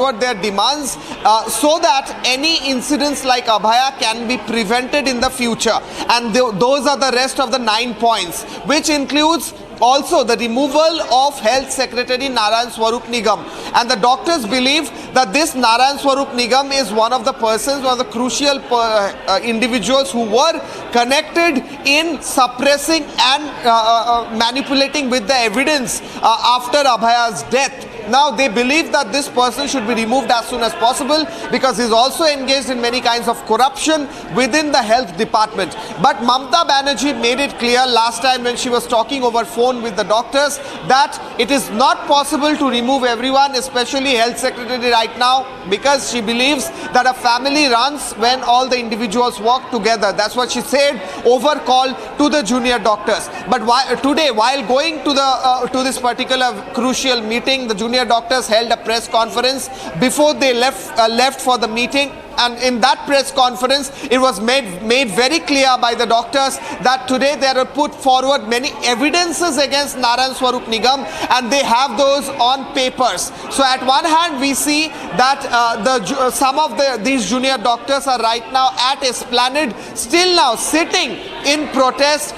forward their demands so that any incidents like abhaya can be prevented in the future. And those are the rest of the 9 points, which includes also the removal of Health Secretary Narayan Swarup Nigam. And the doctors believe that this Narayan Swarup Nigam is one of the persons, one of the crucial individuals who were connected in suppressing and manipulating with the evidence after Abhaya's death. Now they believe that this person should be removed as soon as possible because he's also engaged in many kinds of corruption within the health department. But Mamata Banerjee made it clear last time when she was talking over phone with the doctors that it is not possible to remove everyone, especially health secretary right now, because she believes that a family runs when all the individuals work together. That's what she said over call to the junior doctors. But today, while going to this particular crucial meeting, the junior doctors held a press conference before they left for the meeting. And in that press conference, it was made very clear by the doctors that today they are put forward many evidences against Narayan Swarup Nigam, and they have those on papers. So at one hand, we see that some of these junior doctors are right now at Esplanade, still now sitting in protest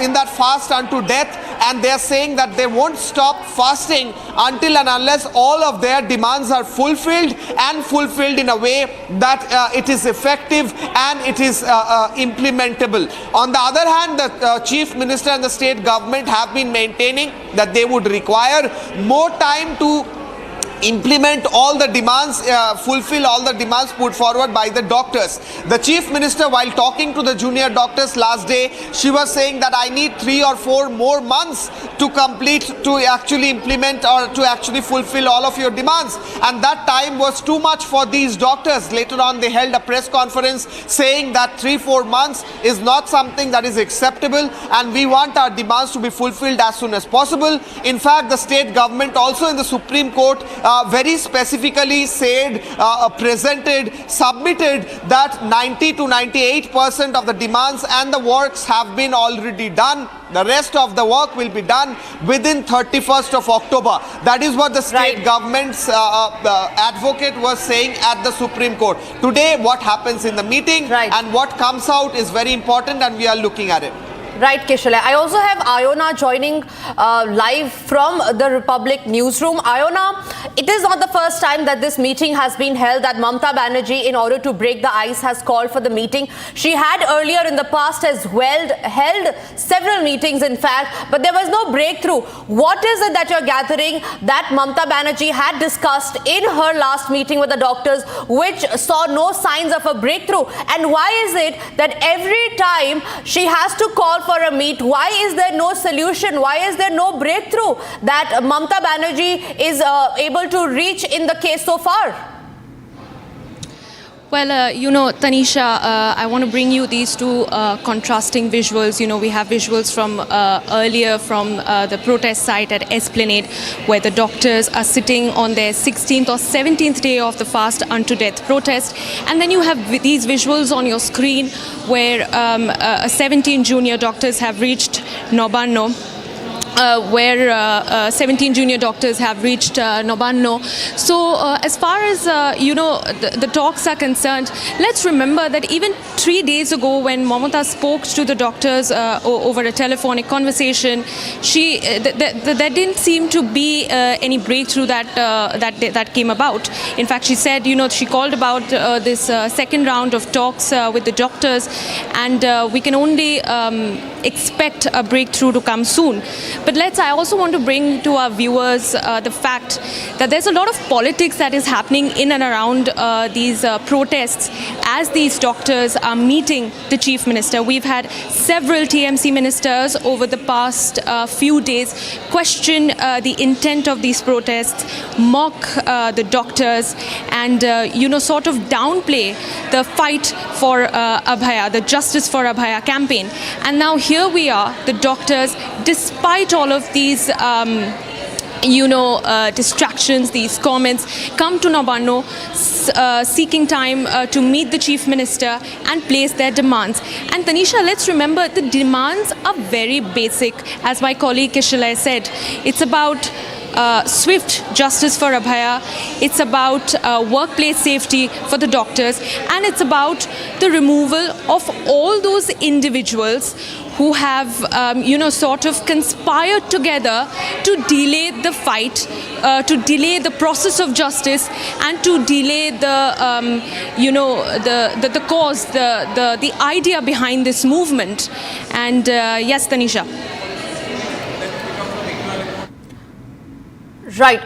in that fast unto death, and they are saying that they won't stop fasting until and unless all of their demands are fulfilled, and fulfilled in a way that it is effective and it is implementable. On the other hand, the Chief Minister and the state government have been maintaining that they would require more time to implement all the demands, fulfill all the demands put forward by the doctors. The Chief Minister, while talking to the junior doctors last day, she was saying that I need 3 or 4 more months to complete, to actually implement or to actually fulfill all of your demands. And that time was too much for these doctors. Later on, they held a press conference saying that 3-4 months is not something that is acceptable, and we want our demands to be fulfilled as soon as possible. In fact, the state government also in the Supreme Court very specifically said, submitted that 90 to 98% of the demands and the works have been already done. The rest of the work will be done within 31st of October. That is what the state government's advocate was saying at the Supreme Court. Today, what happens in the meeting and what comes out is very important, and we are looking at it. Right, Kishalai. I also have Iona joining live from the Republic newsroom. Iona, it is not the first time that this meeting has been held, that Mamata Banerjee, in order to break the ice, has called for the meeting. She had earlier in the past as well held several meetings, in fact, but there was no breakthrough. What is it that you're gathering that Mamata Banerjee had discussed in her last meeting with the doctors, which saw no signs of a breakthrough? And why is it that every time she has to call for a meet, why is there no solution? Why is there no breakthrough that Mamata Banerjee is able to reach in the case so far? Well, Tanisha, I want to bring you these two contrasting visuals. We have visuals from earlier from the protest site at Esplanade, where the doctors are sitting on their 16th or 17th day of the fast unto death protest. And then you have these visuals on your screen where 17 junior doctors have reached Nabanna, where 17 junior doctors have reached Nabanna. So as far as the talks are concerned, let's remember that even 3 days ago, when Mamata spoke to the doctors over a telephonic conversation, there didn't seem to be any breakthrough that came about. In fact, she said, she called about this second round of talks with the doctors, and we can only expect a breakthrough to come soon. But I also want to bring to our viewers the fact that there's a lot of politics that is happening in and around these protests as these doctors are meeting the Chief Minister. We've had several TMC ministers over the past few days question the intent of these protests, mock the doctors, and sort of downplay the fight for abhaya, the Justice for Abhaya campaign. And now here we are, the doctors, despite all of these distractions, these comments, come to Nabanna seeking time to meet the Chief Minister and place their demands. And Tanisha, let's remember the demands are very basic. As my colleague Kishalai said, it's about swift justice for abhaya, it's about workplace safety for the doctors, and it's about the removal of all those individuals who have, sort of conspired together to delay the fight, to delay the process of justice, and to delay the, the cause, the idea behind this movement. And yes, Tanisha. Right.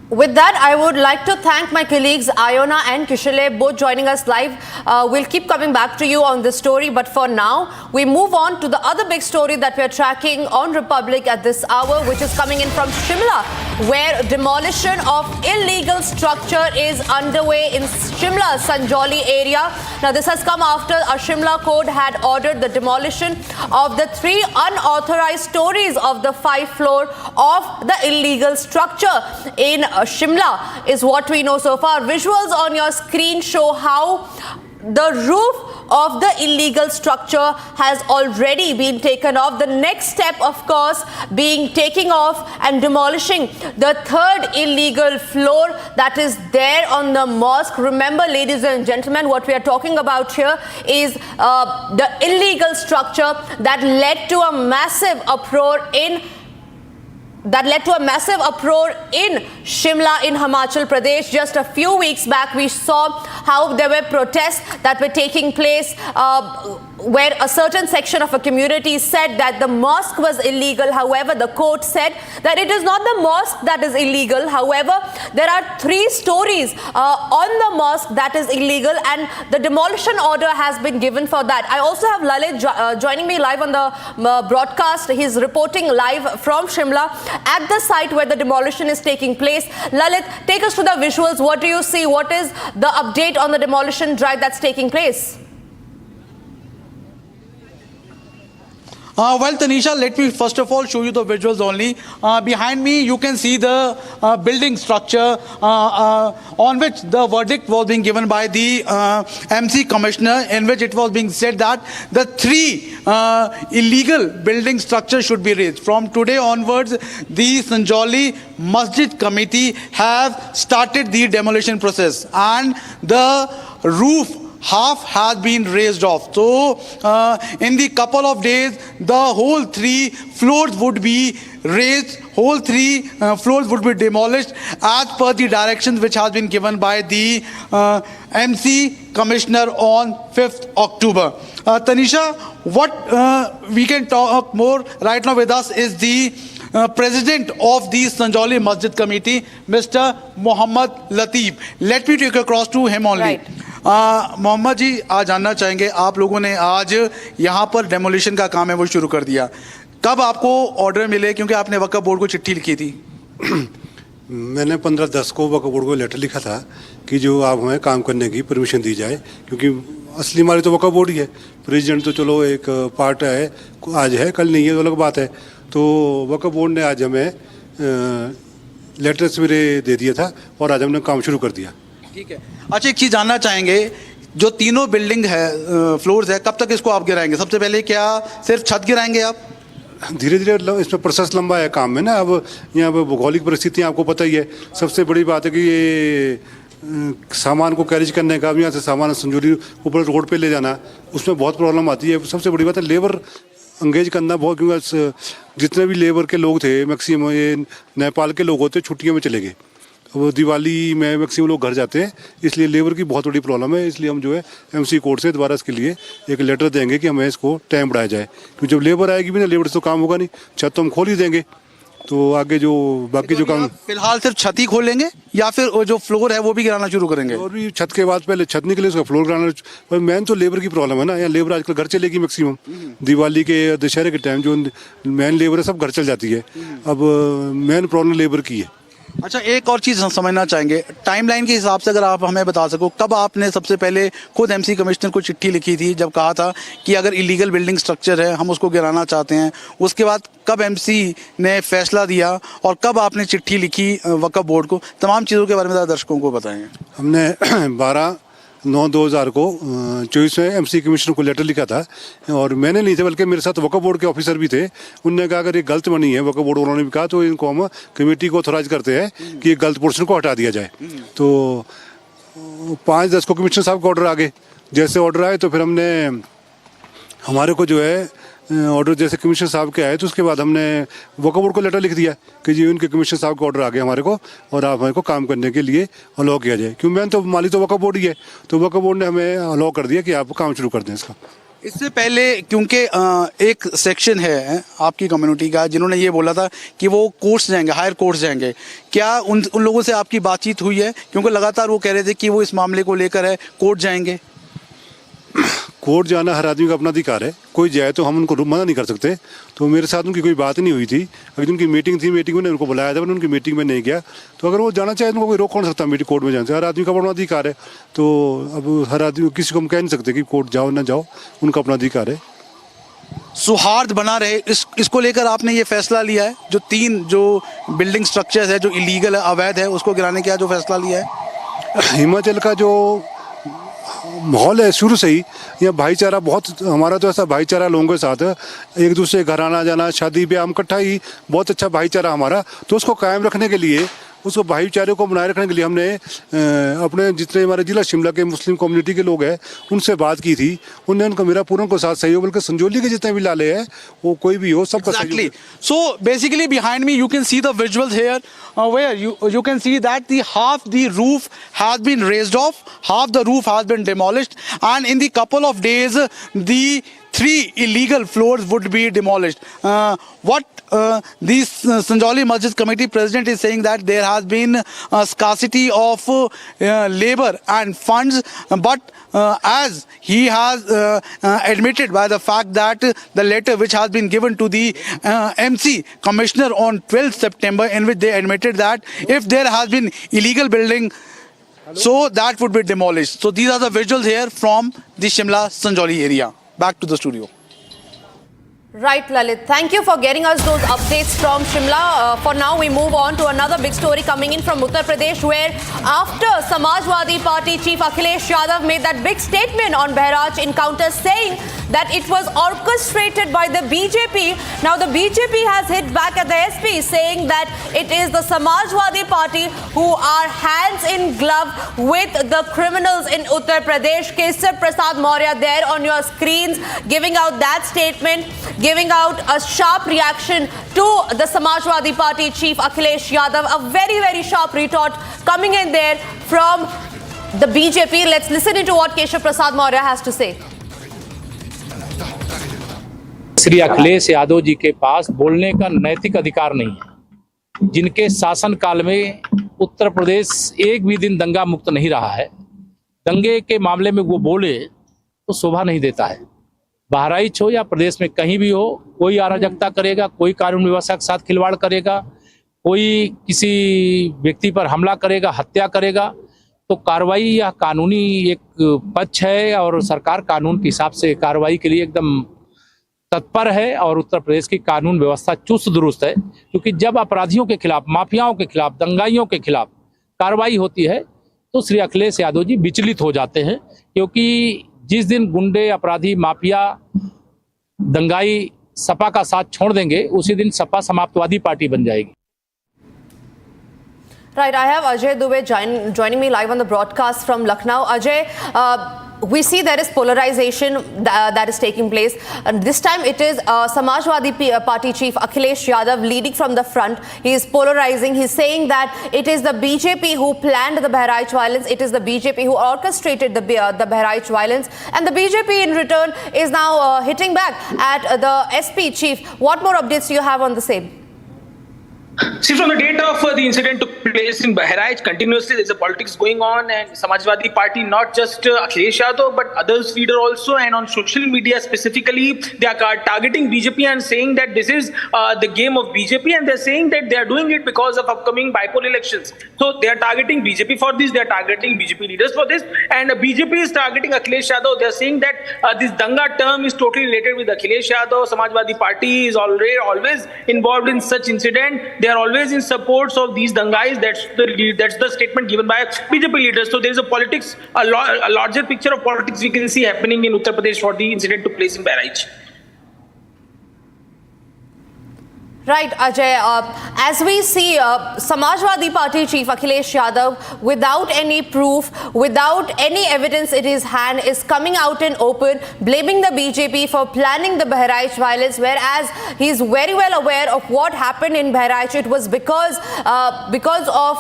With that, I would like to thank my colleagues Ayona and Kishale, both joining us live. We'll keep coming back to you on this story, but for now, we move on to the other big story that we're tracking on Republic at this hour, which is coming in from Shimla, where demolition of illegal structure is underway in Shimla, Sanjoli area. Now, this has come after a Shimla court had ordered the demolition of the 3 unauthorized stories of the 5th floor of the illegal structure in Shimla, is what we know so far. Visuals on your screen show how the roof of the illegal structure has already been taken off. The next step, of course, being taking off and demolishing the 3rd illegal floor that is there on the mosque. Remember, ladies and gentlemen, what we are talking about here is the illegal structure that led to a massive uproar in Shimla in Himachal Pradesh. Just a few weeks back, we saw how there were protests that were taking place where a certain section of a community said that the mosque was illegal. However, the court said that it is not the mosque that is illegal. However, there are 3 stories on the mosque that is illegal, and the demolition order has been given for that. I also have Lalit joining me live on the broadcast. He's reporting live from Shimla at the site where the demolition is taking place. Lalit, take us to the visuals. What do you see? What is the update on the demolition drive that's taking place? Well, Tanisha, let me first of all show you the visuals only. Behind me, you can see the building structure on which the verdict was being given by the MC Commissioner, in which it was being said that the 3 illegal building structures should be razed. From today onwards, the Sanjoli Masjid Committee have started the demolition process, and the roof half has been raised off. So in the couple of days, the whole 3 floors would be raised, whole 3 floors would be demolished as per the directions which has been given by the MC Commissioner on 5th October. Tanisha, what we can talk more right now with us is the President of the Sanjoli Masjid Committee, Mr. Muhammad Lateef. Let me take across to him only. Right. Mohammad जी, आज जानना चाहेंगे, आप लोगों ने आज यहाँ पर demolition का काम है वो शुरू कर दिया, कब आपको ऑर्डर मिले? क्योंकि आपने वक्फ बोर्ड को चिट्ठी लिखी थी। मैंने 15/10 को वक्फ बोर्ड को लेटर लिखा था कि जो आप हमें काम करने की परमिशन दी जाए, क्योंकि असली मालिक तो वक्फ बोर्ड ही है। प्रेसिडेंट तो चलो एक पार्ट है, आज है कल नहीं है, तो अलग बात है। तो वक्फ बोर्ड ने आज हमें लेटर सवेरे दे दिया था और आज हमने काम शुरू कर दिया। ठीक है। अच्छा, एक चीज़ जानना चाहेंगे, जो तीनों बिल्डिंग है, फ्लोर्स है, कब तक इसको आप गिराएंगे? सबसे पहले क्या सिर्फ छत गिराएंगे आप? धीरे धीरे इसमें प्रोसेस लंबा है काम में ना। अब यहाँ पर भौगोलिक परिस्थितियाँ आपको पता ही है। सबसे बड़ी बात है कि ये सामान को कैरेज करने का, यहाँ से सामान संजौली ऊपर रोड पे ले जाना, उसमें बहुत प्रॉब्लम आती है। सबसे बड़ी बात है लेबर अंगेज करना बहुत, क्योंकि जितने भी लेबर के लोग थे मैक्सिमम ये नेपाल के लोग होते छुट्टियों में चले गए। अब दिवाली में मैक्सिमम लोग घर जाते हैं, इसलिए लेबर की बहुत बड़ी प्रॉब्लम है। इसलिए हम जो है एमसी कोर्ट से दोबारा इसके लिए एक लेटर देंगे कि हमें इसको टाइम बढ़ाया जाए, क्योंकि जब लेबर आएगी भी ना, लेबर से तो काम होगा नहीं। छत तो हम खोल ही देंगे, तो आगे जो बाकी जो काम, फिलहाल सिर्फ छत ही खोलेंगे या फिर जो फ्लोर है वो भी गिराना शुरू करेंगे? और भी छत के बाद पहले छत निकले उसका फ्लोर गिराना। पर मेन तो लेबर की प्रॉब्लम है ना, यहाँ लेबर आजकल घर चलेगी मैक्सिमम। दिवाली के दशहरे के टाइम जो मेन लेबर है सब घर चल जाती है। अब मेन प्रॉब्लम लेबर की है। अच्छा, एक और चीज़ समझना चाहेंगे, टाइमलाइन के हिसाब से अगर आप हमें बता सको, कब आपने सबसे पहले खुद एमसी कमिश्नर को चिट्ठी लिखी थी जब कहा था कि अगर इलीगल बिल्डिंग स्ट्रक्चर है हम उसको गिराना चाहते हैं? उसके बाद कब एमसी ने फैसला दिया और कब आपने चिट्ठी लिखी वक्फ बोर्ड को? तमाम चीज़ों के बारे में दर्शकों को बताएंगे। हमने 12 9/2000 को 24 में एमसी कमिश्नर को लेटर लिखा था, और मैंने नहीं था बल्कि मेरे साथ वक्फ बोर्ड के ऑफिसर भी थे। उनने कहा अगर ये गलत बनी है, वक्फ बोर्ड वालों ने भी कहा, तो इनको हम कमेटी को ऑथोराइज करते हैं कि ये गलत पोर्शन को हटा दिया जाए। तो 5/10 को कमिश्नर साहब का ऑर्डर आ गए। जैसे ऑर्डर आए तो फिर हमने, हमारे को जो है ऑर्डर जैसे कमिश्नर साहब के आए, तो उसके बाद हमने वक्फ बोर्ड को लेटर लिख दिया कि जी उनके कमिश्नर साहब का ऑर्डर आ गया हमारे को, और आप हमारे को काम करने के लिए अलाउ किया जाए। क्यों, मैं तो मालिक तो वक्फ बोर्ड ही है, तो वक्फ बोर्ड ने हमें अलाउ कर दिया कि आप काम शुरू कर दें इसका। इससे पहले क्योंकि एक सेक्शन है आपकी कम्युनिटी का जिन्होंने ये बोला था कि वो कोर्ट्स जाएंगे, हायर कोर्ट्स जाएंगे, क्या उन लोगों से आपकी बातचीत हुई है? क्योंकि लगातार वो कह रहे थे कि वो इस मामले को लेकर है कोर्ट जाएंगे। कोर्ट जाना हर आदमी का अपना अधिकार है, कोई जाए तो हम उनको मना नहीं कर सकते। तो मेरे साथ उनकी कोई बात नहीं हुई थी। अगर उनकी मीटिंग थी, मीटिंग में उनको बुलाया था, पर उनकी मीटिंग में नहीं गया। तो अगर वो जाना चाहे तो उनको कोई रोक कौन सकता मीटिंग कोर्ट में जाने से? हर आदमी का अपना अधिकार है। तो अब हर आदमी, किसी को हम कह नहीं सकते कि कोर्ट जाओ ना जाओ, उनका अपना अधिकार है। सौहार्द बना रहे, इसको लेकर आपने ये फैसला लिया है? जो 3 जो बिल्डिंग स्ट्रक्चर्स है जो इलीगल है, अवैध है, उसको गिराने का जो फैसला लिया है? हिमाचल का जो माहौल है शुरू से ही, यहाँ भाईचारा बहुत, हमारा तो ऐसा भाईचारा लोगों के साथ, एक दूसरे घर आना जाना, शादी ब्याह, हम इकट्ठा ही, बहुत अच्छा भाईचारा हमारा। तो उसको कायम रखने के लिए, उसको भाईचारे को बनाए रखने के लिए हमने अपने जितने हमारे जिला शिमला के मुस्लिम कम्युनिटी के लोग हैं उनसे बात की थी। उनने उनका मेरा पूर्ण को साथ सहयोग, बल्कि संजौली के जितने भी लाले हैं, वो कोई भी हो, सबका Exactly. So basically behind me you can see the visuals here where you can see that half the roof has been raised off, half the roof has been demolished, and in the couple of days the 3 illegal floors would be demolished. What the Sanjoli Masjid Committee President is saying that there has been a scarcity of labor and funds, but as he has admitted by the fact that the letter which has been given to the MC Commissioner on 12th September, in which they admitted that if there has been illegal building, so that would be demolished. So these are the visuals here from the Shimla Sanjoli area. Back to the studio. Right, Lalit. Thank you for getting us those updates from Shimla. For now, we move on to another big story coming in from Uttar Pradesh, where after Samajwadi Party Chief Akhilesh Yadav made that big statement on Bahraj encounter saying that it was orchestrated by the BJP, now the BJP has hit back at the SP saying that it is the Samajwadi Party who are hands in glove with the criminals in Uttar Pradesh. Kesar Prasad Maurya there on your screens giving out that statement, giving out a sharp reaction to the Samajwadi Party Chief Akhilesh Yadav. A very, very sharp retort coming in there from the BJP. Let's listen into what Kesar Prasad Maurya has to say. Shri Akhilesh Yadav ji के पास बोलने का नैतिक अधिकार नहीं है। जिनके शासन काल में उत्तर प्रदेश एक भी दिन दंगा मुक्त नहीं रहा है, दंगे के मामले में वो बोले तो शोभा नहीं देता है। बहराइच हो या प्रदेश में कहीं भी हो, कोई अराजकता करेगा, कोई कानून व्यवस्था के साथ खिलवाड़ करेगा, कोई किसी व्यक्ति पर हमला करेगा, हत्या करेगा, तो कार्रवाई या कानूनी एक पक्ष है और सरकार कानून के हिसाब से कार्रवाई के लिए एकदम तत्पर है और उत्तर प्रदेश की कानून व्यवस्था चुस्त दुरुस्त है। क्योंकि जब अपराधियों के खिलाफ, माफियाओं के खिलाफ, दंगाइयों के खिलाफ कार्रवाई होती है तो श्री अखिलेश यादव जी विचलित हो जाते हैं, क्योंकि जिस दिन गुंडे, अपराधी, माफिया, दंगाई सपा का साथ छोड़ देंगे उसी दिन सपा समाप्तवादी पार्टी बन जाएगी। Right, I have Ajay Dubey joining me live on the broadcast from Lucknow. Ajay, we see there is polarization that is taking place. And this time it is Samajwadi Party Chief Akhilesh Yadav leading from the front. He is polarizing. He's saying that it is the BJP who planned the Bahraj violence. It is the BJP who orchestrated the Bahraj violence. And the BJP in return is now hitting back at the SP chief. What more updates do you have on the same? See, from the date of the incident took place in Bahraj, continuously there's a politics going on, and Samajwadi Party, not just Akhilesh Yadav, but others leader also, and on social media specifically, they are targeting BJP and saying that this is the game of BJP, and they're saying that they are doing it because of upcoming bipolar elections. So they are targeting BJP for this, they are targeting BJP leaders for this, and BJP is targeting Akhilesh Yadav. They're saying that this Danga term is totally related with Akhilesh Yadav. Samajwadi Party is always involved in such incident. they are always in support of these dangais. That's the statement given by BJP leaders. So there is a politics, a larger picture of politics we can see happening in Uttar Pradesh for the incident took place in Bahraich. Right, Ajay. As we see, Samajwadi Party chief Akhilesh Yadav, without any proof, without any evidence in his hand, is coming out in open, blaming the BJP for planning the Bahraich violence, whereas he is very well aware of what happened in Bahraich. It was because of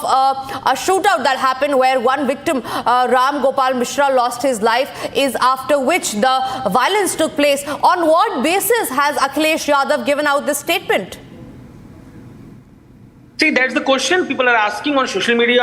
a shootout that happened where one victim, Ram Gopal Mishra, lost his life, is after which the violence took place. On what basis has Akhilesh Yadav given out this statement? See, that's the question people are asking on social media,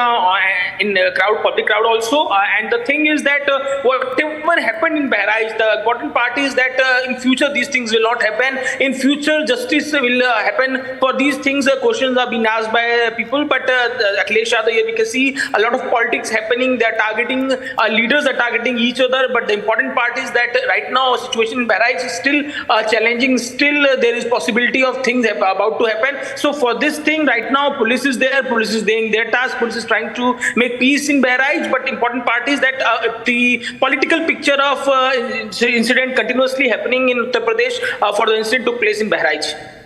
in public crowd also. And the thing is that whatever happened in Bahraich, the important part is that in future these things will not happen. In future, justice will happen. For these things, questions are being asked by people. But Akhilesh Yadav, here we can see a lot of politics happening. They are targeting, leaders are targeting each other. But the important part is that right now, situation in Bahraich is still challenging. Still, there is possibility of things about to happen. So for this thing, right now, police is there, police is doing their task, police is trying to make peace in Bahraich, but important part is that the political picture of incident continuously happening in Uttar Pradesh for the incident took place in Bahraich.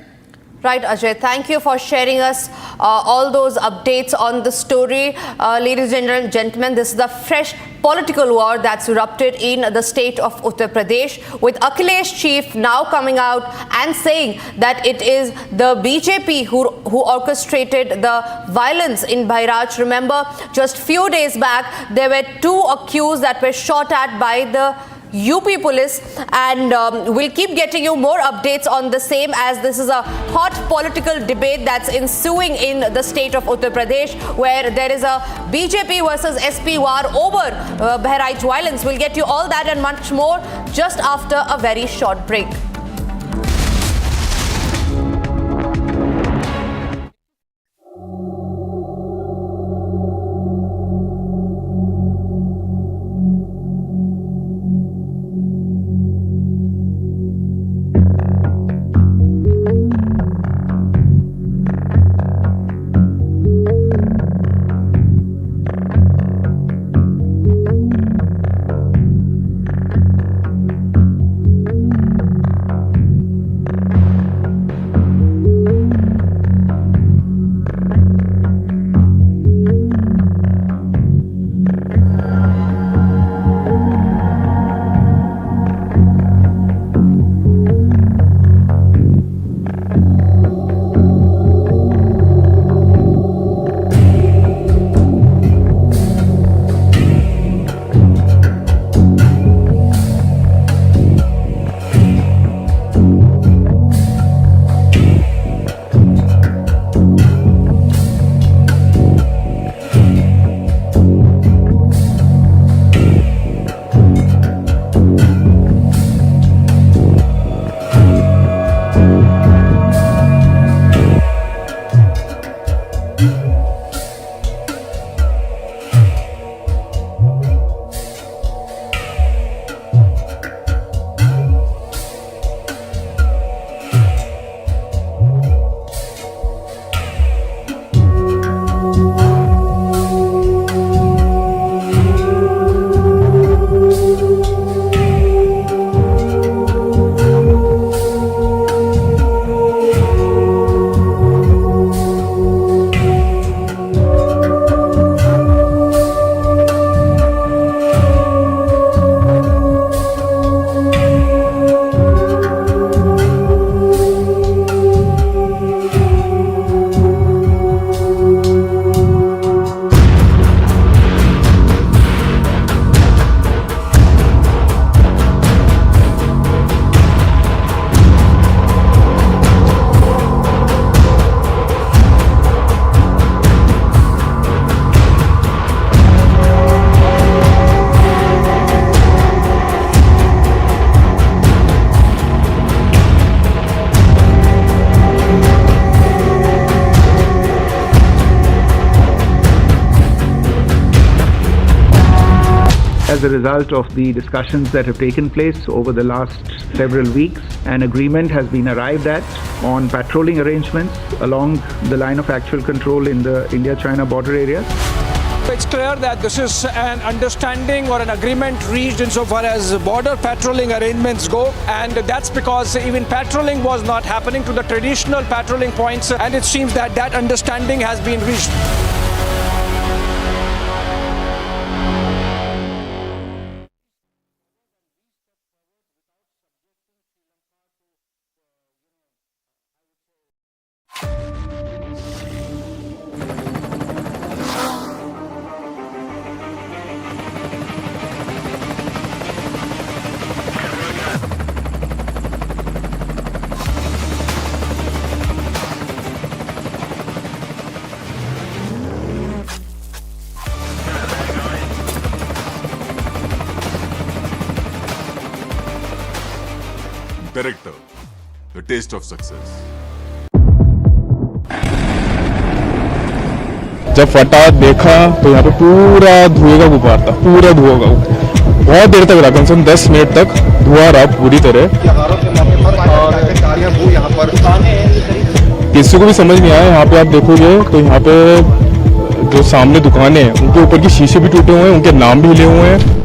Right, Ajay. Thank you for sharing us all those updates on the story. Ladies and gentlemen, this is the fresh political war that's erupted in the state of Uttar Pradesh, with Akhilesh chief now coming out and saying that it is the BJP who orchestrated the violence in Bahraich. Remember, just few days back, there were 2 accused that were shot at by the UP police, and we'll keep getting you more updates on the same, as this is a hot political debate that's ensuing in the state of Uttar Pradesh, where there is a BJP versus SP war over Bahraich violence. We'll get you all that and much more just after a very short break. As a result of the discussions that have taken place over the last several weeks, an agreement has been arrived at on patrolling arrangements along the line of actual control in the India-China border area. It's clear that this is an understanding or an agreement reached insofar as border patrolling arrangements go, and that's because even patrolling was not happening to the traditional patrolling points, and it seems that that understanding has been reached. Director, the taste of success. जब फटा देखा तो यहाँ पे पूरा धुएं का गुब्बार था, पूरा धुआं का। बहुत देर तक रहा, कम से कम 10 मिनट तक धुआं रहा पूरी तरह। किसी को भी समझ नहीं आया। यहाँ पे आप देखोगे तो यहाँ पे जो सामने दुकानें हैं उनके ऊपर की शीशे भी टूटे हुए हैं, उनके नाम भी हिले हुए हैं।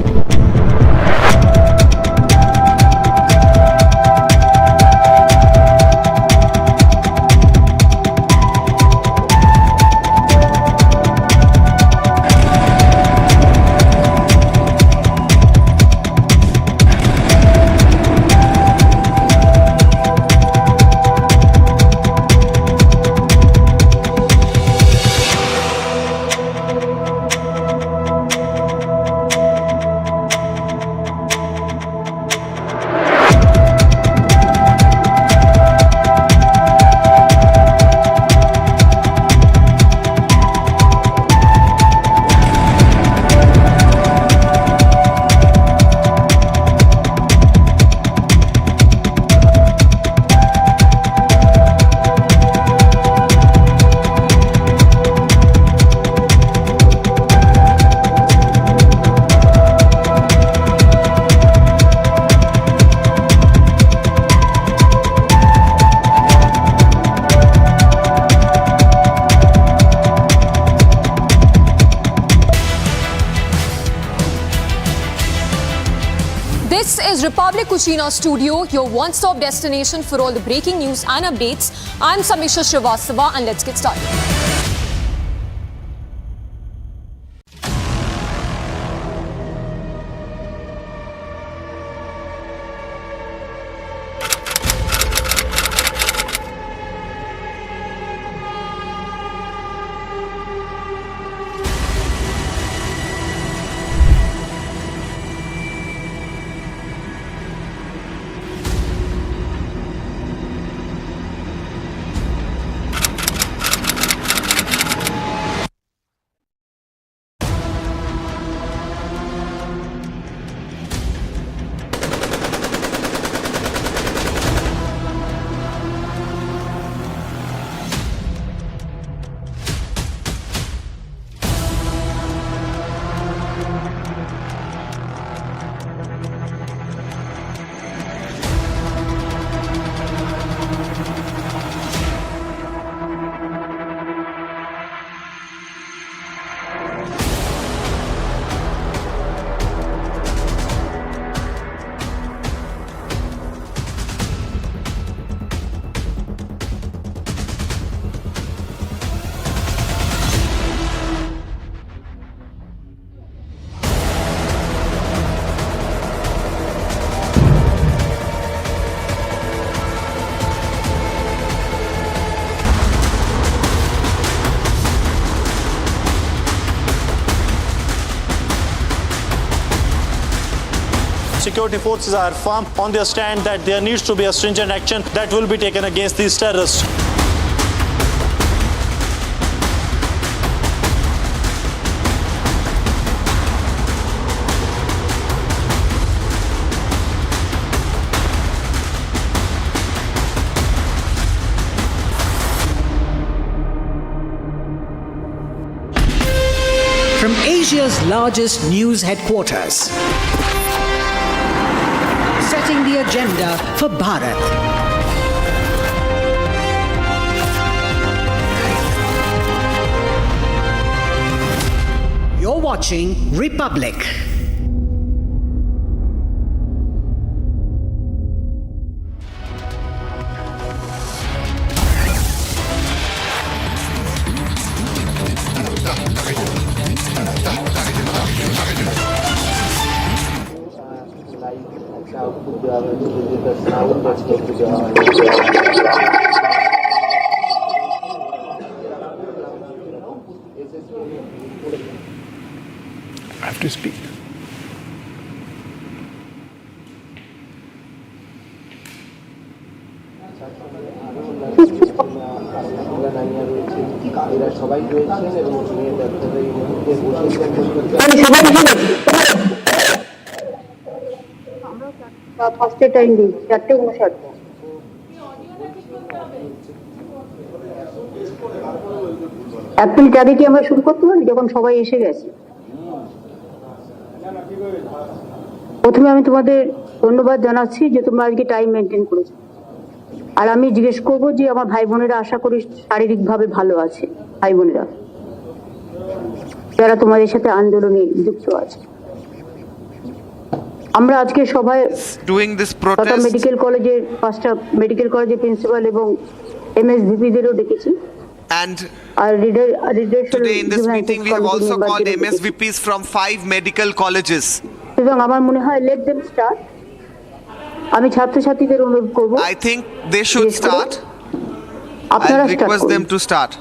This is Republic Cucina Studio, your one-stop destination for all the breaking news and updates. I'm Samisha Srivastava and let's get started. Security forces are firm on their stand that there needs to be a stringent action that will be taken against these terrorists. From Asia's largest news headquarters. Setting the agenda for Bharat. You're watching Republic. I have to speak. ফার্স্টে time দিই 4:59 April তারিখে আমরা শুরু করতে পারি যখন সবাই এসে গেছে। প্রথমে আমি তোমাদের ধন্যবাদ জানাচ্ছি যে তোমরা আজকে টাইম মেনটেন করেছো। আর আমি জিজ্ঞেস করবো যে আমার ভাই বোনেরা আশা করি শারীরিকভাবে ভালো আছে, ভাই বোনেরা যারা তোমাদের সাথে আন্দোলনে যুক্ত আছে। আমরা আজকে সবাই মেডিকেল কলেজের 5টা মেডিকেল কলেজের প্রিন্সিপাল এবং MSVPদেরও ডেকেছি। And today in this meeting we have also called MSVPs from 5 medical colleges. এবং আমার মনে হয় let them start. আমি ছাত্রছাত্রীদের অনুরোধ করব I think they should start. আপনারা I request them to start.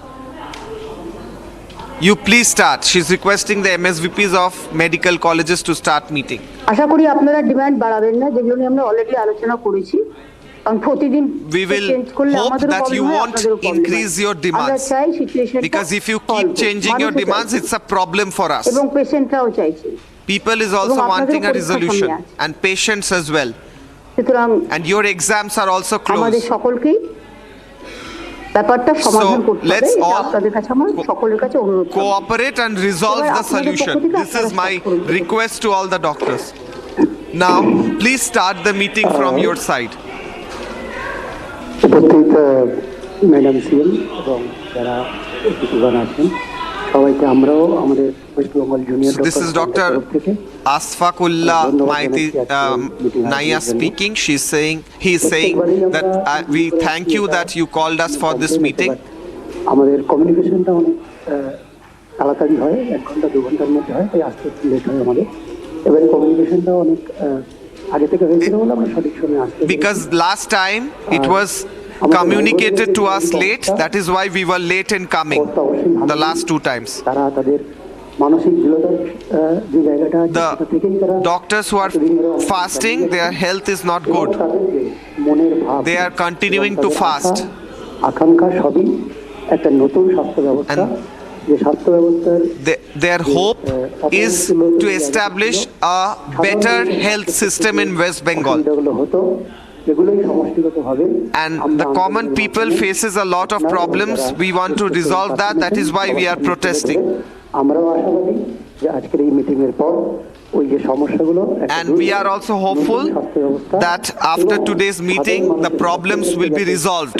You please start. She's requesting the MSVPs of medical colleges to start meeting. আশা করি আপনারা ডিমান্ড বাড়াবেন না, যেগুলো নিয়ে আমরা অলরেডি আলোচনা করেছি। কারণ প্রতিদিন We will hope that you won't increase your demands, because if you keep changing your demands, it's a problem for us. এবং পেশেন্টরাও চাইছে। People is also wanting a resolution, and patients as well. সুতরাং And your exams are also আমাদের closed. সকলকেই ব্যাপারটা সমাধান So করতে হবে। let's এটা all আপনাদের কাছে আমার সকলের কাছে অনুরোধ করব। cooperate and resolve the solution. This is my request to all the doctors. Now, please start the meeting from your side. উপস্থিত ম্যাডাম সিএম এবং যারা অতিথিগণ আছেন সবাইকে আমরাও আমাদের West Bengal junior This is Dr. Asfakullah Naya speaking. He is saying that we thank you that you called us for this meeting. আমাদের কমিউনিকেশনটা অনেক তাড়াতাড়ি হয়, 1 ঘন্টা 2 ঘন্টার মধ্যে হয়, তাই আসতে একটু লেট হয় আমাদের। এবারে কমিউনিকেশনটা অনেক আগে থেকে হয়েছিল বলে আমরা সঠিক সময়ে আসতে। Because last time it was communicated to us late, that is why we were late in coming the last 2 times. তারা তাদের মানসিক দৃঢ়তার যে জায়গাটা আছে সেটা থেকেই তারা The doctors who are fasting, their health is not good. মনের ভাব They are continuing to fast. আকাঙ্ক্ষা সবই একটা নতুন স্বাস্থ্য ব্যবস্থা, যে স্বাস্থ্য ব্যবস্থার Their hope is to establish a better health system in West Bengal. And the common people faces a lot of problems. We want to resolve that. That is why we are protesting. And we are also hopeful that after today's meeting, the problems will be resolved.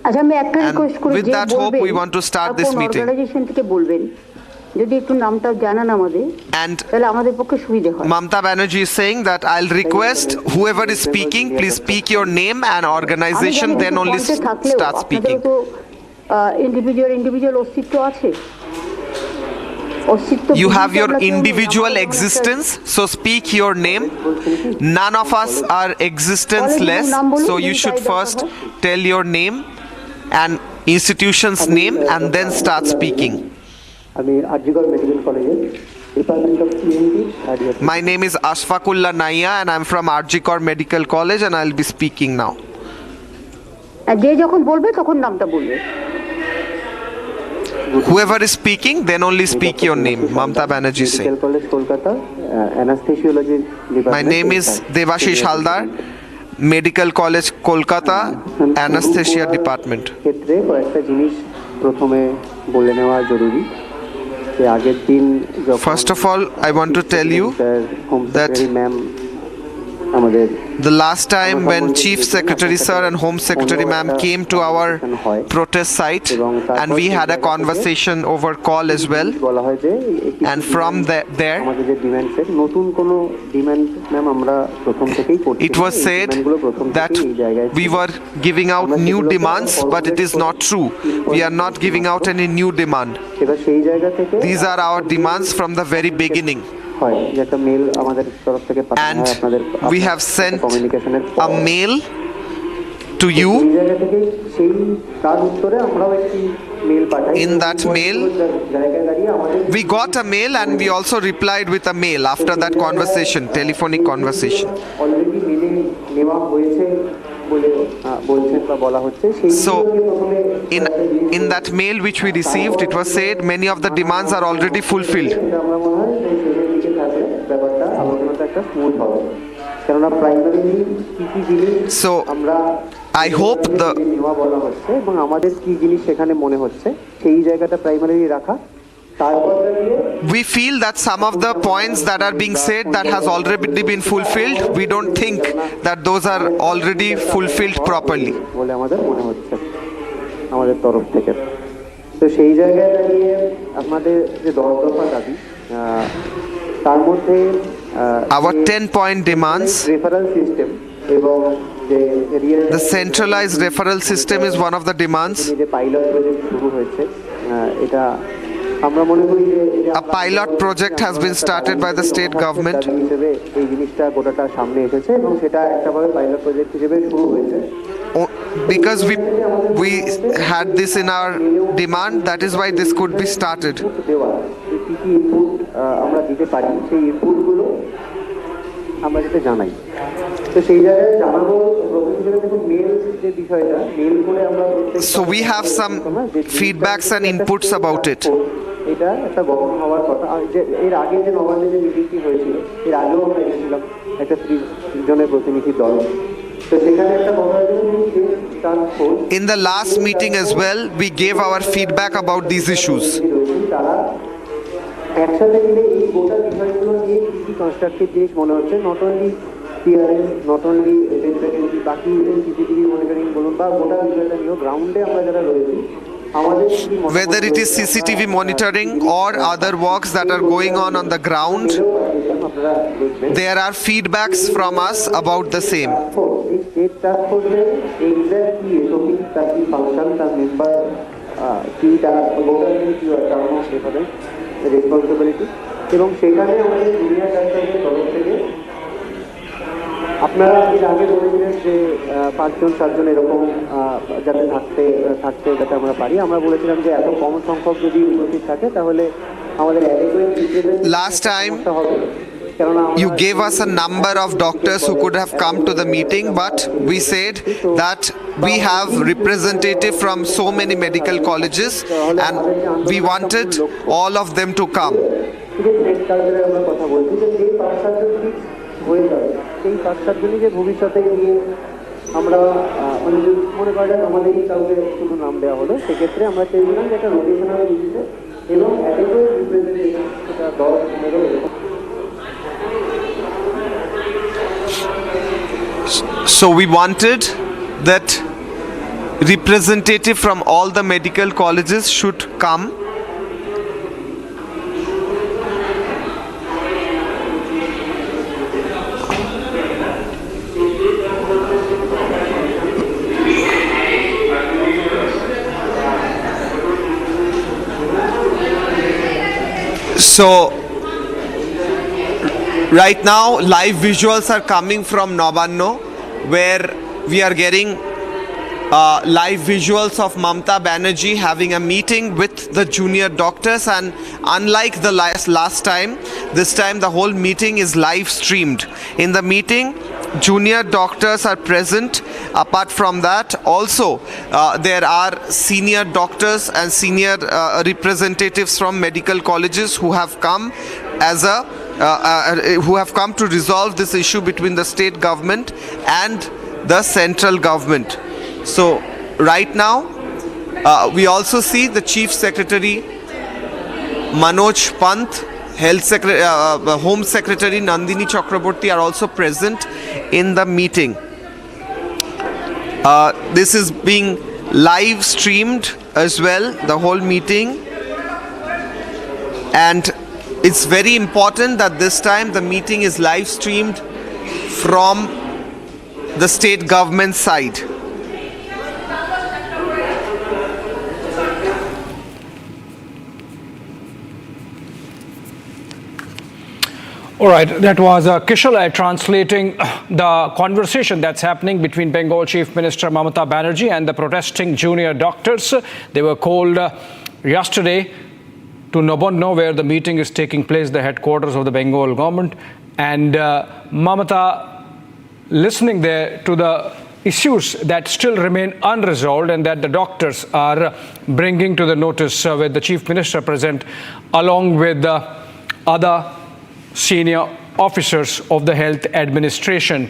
আচ্ছা, আমি একটা request করি, with that hope we want to start this meeting. Organisation থেকে বলবেন যদি একটু নামটা জানান আমাদের, and তাহলে আমাদের পক্ষে সুবিধা হয়। Mamata Banerjee is saying that I'll request whoever is speaking, please speak your name and organization, then only start speaking. তো ইন্ডিভিজুয়াল অস্তিত্ব আছে, You have your individual existence, so speak your name. None of us are existence-less, so you should first tell your name and institution's name and then start speaking. My name is Asfakullah Naya and I'm from Arjikor Medical College and I'll be speaking now. যে যখন বলবে তখন নামটা বলবে। Whoever is speaking, then only speak your name. Mamata Banerjee saying. My name is Devashish Haldar, Medical College, Kolkata, Anesthesia Department. ক্ষেত্রে কয়েকটা জিনিস প্রথমে বলে নেওয়া জরুরি। First of all, I want to tell you that the last time when Chief Secretary Sir and Home Secretary Ma'am came to our protest site, and we had a conversation over call as well, and from there it was said that we were giving out new demands, but it is not true. We are not giving out any new demand. These are our demands from the very beginning. And we have sent a mail to you. In that mail, we got a mail and we also replied with a mail after that conversation, telephonic conversation. So, in that mail which we received, it was said many of the demands are already fulfilled. So, I hope we feel that some of the points that are being said that has already been fulfilled, we don't think that those are already fulfilled properly. Our 10-point demands, the centralized referral system is one of the demands. A pilot project has been started by the state government. Because we had this in our demand, that is why this could be started. So we have some feedbacks and inputs about it. In the last meeting as well, we gave our feedback about these issues. not only বাকি CCTV monitoring বলুন বা গোটা বিষয়টা নিয়ে গ্রাউন্ডে আমরা যারা রয়েছি whether it is CCTV monitoring or other works that are going on the ground, there are feedbacks from us about the same. Responsibility এবং সেখানে আমাদের জুনিয়র ডাক্তারদের তরফ থেকে আপনারা এর আগে বলেছিলেন যে 5-7জন এরকম যাতে থাকতে যাতে আমরা পারি আমরা বলেছিলাম যে এত কম সংখ্যক যদি উপস্থিত থাকে তাহলে আমাদের last time you gave us a number of doctors who could have come to the meeting, but we said that we have representative from so many medical colleges and we wanted all of them to come. সেই 5-7জনই যে ভবিষ্যতে গিয়ে আমরা মনে করেন আমাদেরই কাউকে শুধু নাম দেওয়া হলো সেক্ষেত্রে আমরা চাইছিলাম যে একটা রোটেশনাল বেসিসে এবং অ্যাডেকুয়েট রিপ্রেজেন্টেশন সেটা 10-15 So we wanted that representative from all the medical colleges should come. So right now live visuals are coming from Nabanna, where we are getting live visuals of Mamata Banerjee having a meeting with the junior doctors, and unlike the last time, this time the whole meeting is live streamed. In the meeting, junior doctors are present. Apart from that, also there are senior doctors and senior representatives from medical colleges who have come as who have come to resolve this issue between the state government and the central government. So right now we also see the Chief Secretary Manoj Pant, Home Secretary Nandini Chakraborty are also present in the meeting. This is being live streamed as well, the whole meeting. And it's very important that this time the meeting is live streamed from the state government side. All right, that was Kishalai translating the conversation that's happening between Bengal Chief Minister Mamata Banerjee and the protesting junior doctors. They were called yesterday to Nabanna, where the meeting is taking place, the headquarters of the Bengal government. And Mamata listening there to the issues that still remain unresolved and that the doctors are bringing to the notice with the Chief Minister present, along with the other senior officers of the health administration.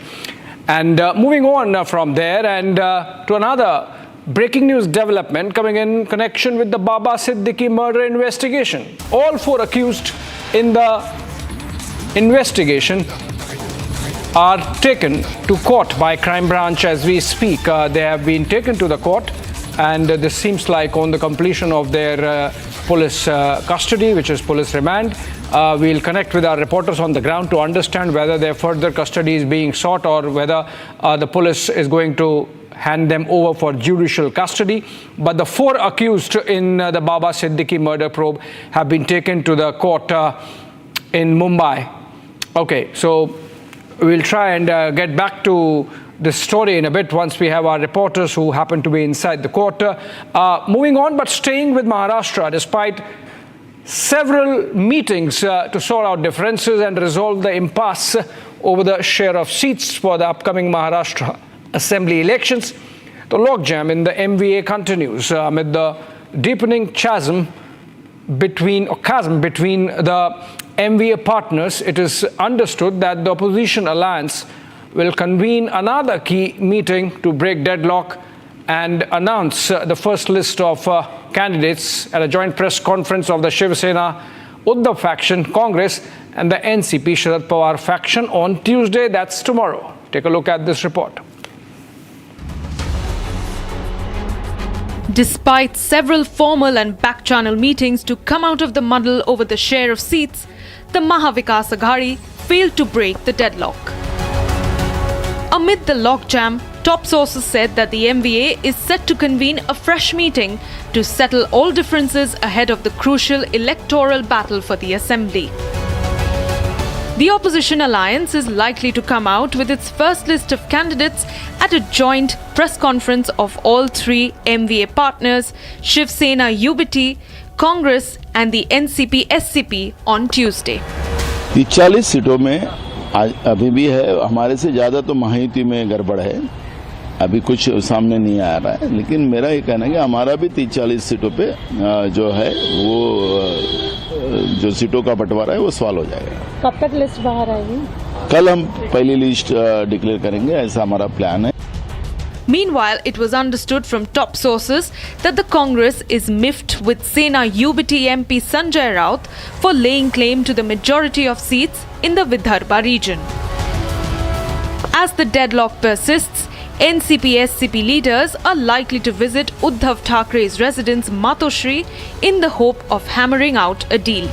And moving on from there and to another breaking news development coming in connection with the Baba Siddique murder investigation. All 4 accused in the investigation are taken to court by crime branch as we speak. They have been taken to the court, and this seems like on the completion of their police custody, which is police remand. We'll connect with our reporters on the ground to understand whether their further custody is being sought or whether the police is going to hand them over for judicial custody. But the 4 accused in the Baba Siddique murder probe have been taken to the court in Mumbai. Okay, so we'll try and get back to this story in a bit once we have our reporters who happen to be inside the court. Moving on, but staying with Maharashtra, despite several meetings to sort out differences and resolve the impasse over the share of seats for the upcoming Maharashtra assembly elections, the logjam in the MVA continues amid the deepening chasm between the MVA partners. It is understood that the opposition alliance will convene another key meeting to break deadlock and announce the first list of candidates at a joint press conference of the Shiv Sena Uddhav faction, Congress, and the NCP Sharad Pawar faction on Tuesday. That's tomorrow. Take a look at this report. Despite several formal and back-channel meetings to come out of the muddle over the share of seats, the Mahavikas Aghadi failed to break the deadlock. Amid the logjam, top sources said that the MVA is set to convene a fresh meeting to settle all differences ahead of the crucial electoral battle for the assembly. The opposition alliance is likely to come out with its first list of candidates at a joint press conference of all 3 MVA partners, Shiv Sena UBT, Congress and the NCP SCP on Tuesday. 40 सीटों में अभी भी है, हमारे से ज़्यादा तो महायुति में गड़बड़ है, अभी कुछ सामने नहीं आ रहा है, लेकिन मेरा ये कहना है कि हमारा भी 30-40 सीटों पे जो है वो जो सीटों का बंटवारा है वो सवाल हो जाएगा। कब तक लिस्ट बाहर आएगी? कल हम पहली लिस्ट डिक्लेयर करेंगे, ऐसा हमारा प्लान है। Meanwhile, it was understood from top sources that the Congress is miffed with Sena UBT MP Sanjay Raut for laying claim to the majority of seats in the Vidarbha region. As the deadlock persists, NCP-SCP leaders are likely to visit Uddhav Thackeray's residence Matoshri in the hope of hammering out a deal.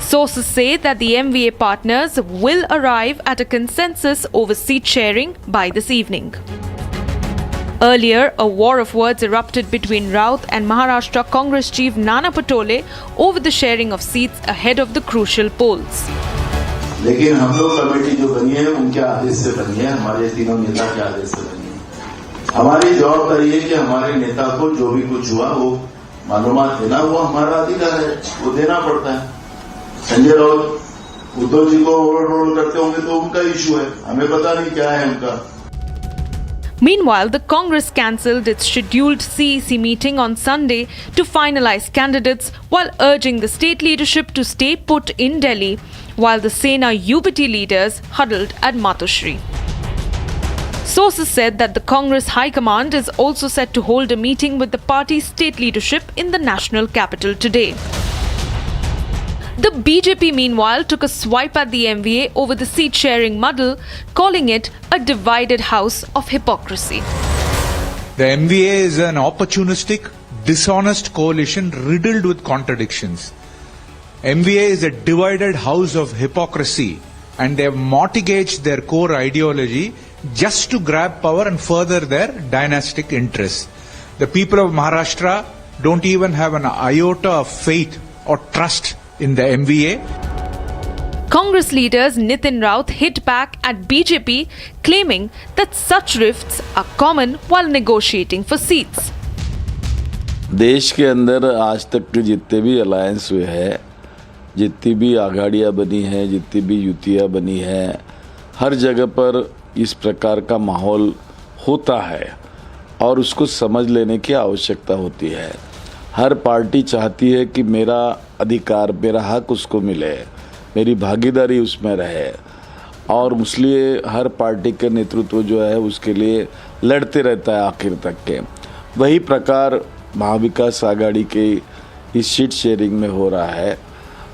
Sources say that the MVA partners will arrive at a consensus over seat sharing by this evening. Earlier, a war of words erupted between Raut and Maharashtra Congress chief Nana Patole over the sharing of seats ahead of the crucial polls. लेकिन हम लोग committee जो बनी है उनके आदेश से बनी है, हमारे तीनों नेता के आदेश से बनी है। हमारी जवाबदारी है कि हमारे नेता को जो भी कुछ हुआ वो मालूमात देना, वो हमारा अधिकार है, वो देना पड़ता है। संजय राउत उद्धव जी को ओवररोल करते होंगे तो उनका इशू है, हमें पता नहीं क्या है उनका। Meanwhile, the Congress cancelled its scheduled CEC meeting on Sunday to finalize candidates while urging the state leadership to stay put in Delhi, while the Sena UBT leaders huddled at Matoshri. Sources said that the Congress High Command is also set to hold a meeting with the party's state leadership in the national capital today. The BJP, meanwhile, took a swipe at the MVA over the seat-sharing muddle, calling it a divided house of hypocrisy. The MVA is an opportunistic, dishonest coalition riddled with contradictions. MVA is a divided house of hypocrisy, and they have mortgaged their core ideology just to grab power and further their dynastic interests. The people of Maharashtra don't even have an iota of faith or trust in the MVA. Congress leaders Nitin Raut hit back at BJP, claiming that such rifts are common while negotiating for seats. देश के अंदर आज तक के जितने भी alliance हुए हैं, जितनी भी आघाड़ियाँ बनी हैं, जितनी भी युतियाँ बनी हैं, हर जगह पर इस प्रकार का माहौल होता है और उसको समझ लेने की आवश्यकता होती है। हर पार्टी चाहती है कि मेरा अधिकार, मेरा हक उसको मिले, मेरी भागीदारी उसमें रहे और इसलिए हर पार्टी का नेतृत्व जो है उसके लिए लड़ते रहता है आखिर तक के। वही प्रकार महाविकास आघाड़ी के इस सीट शेयरिंग में हो रहा है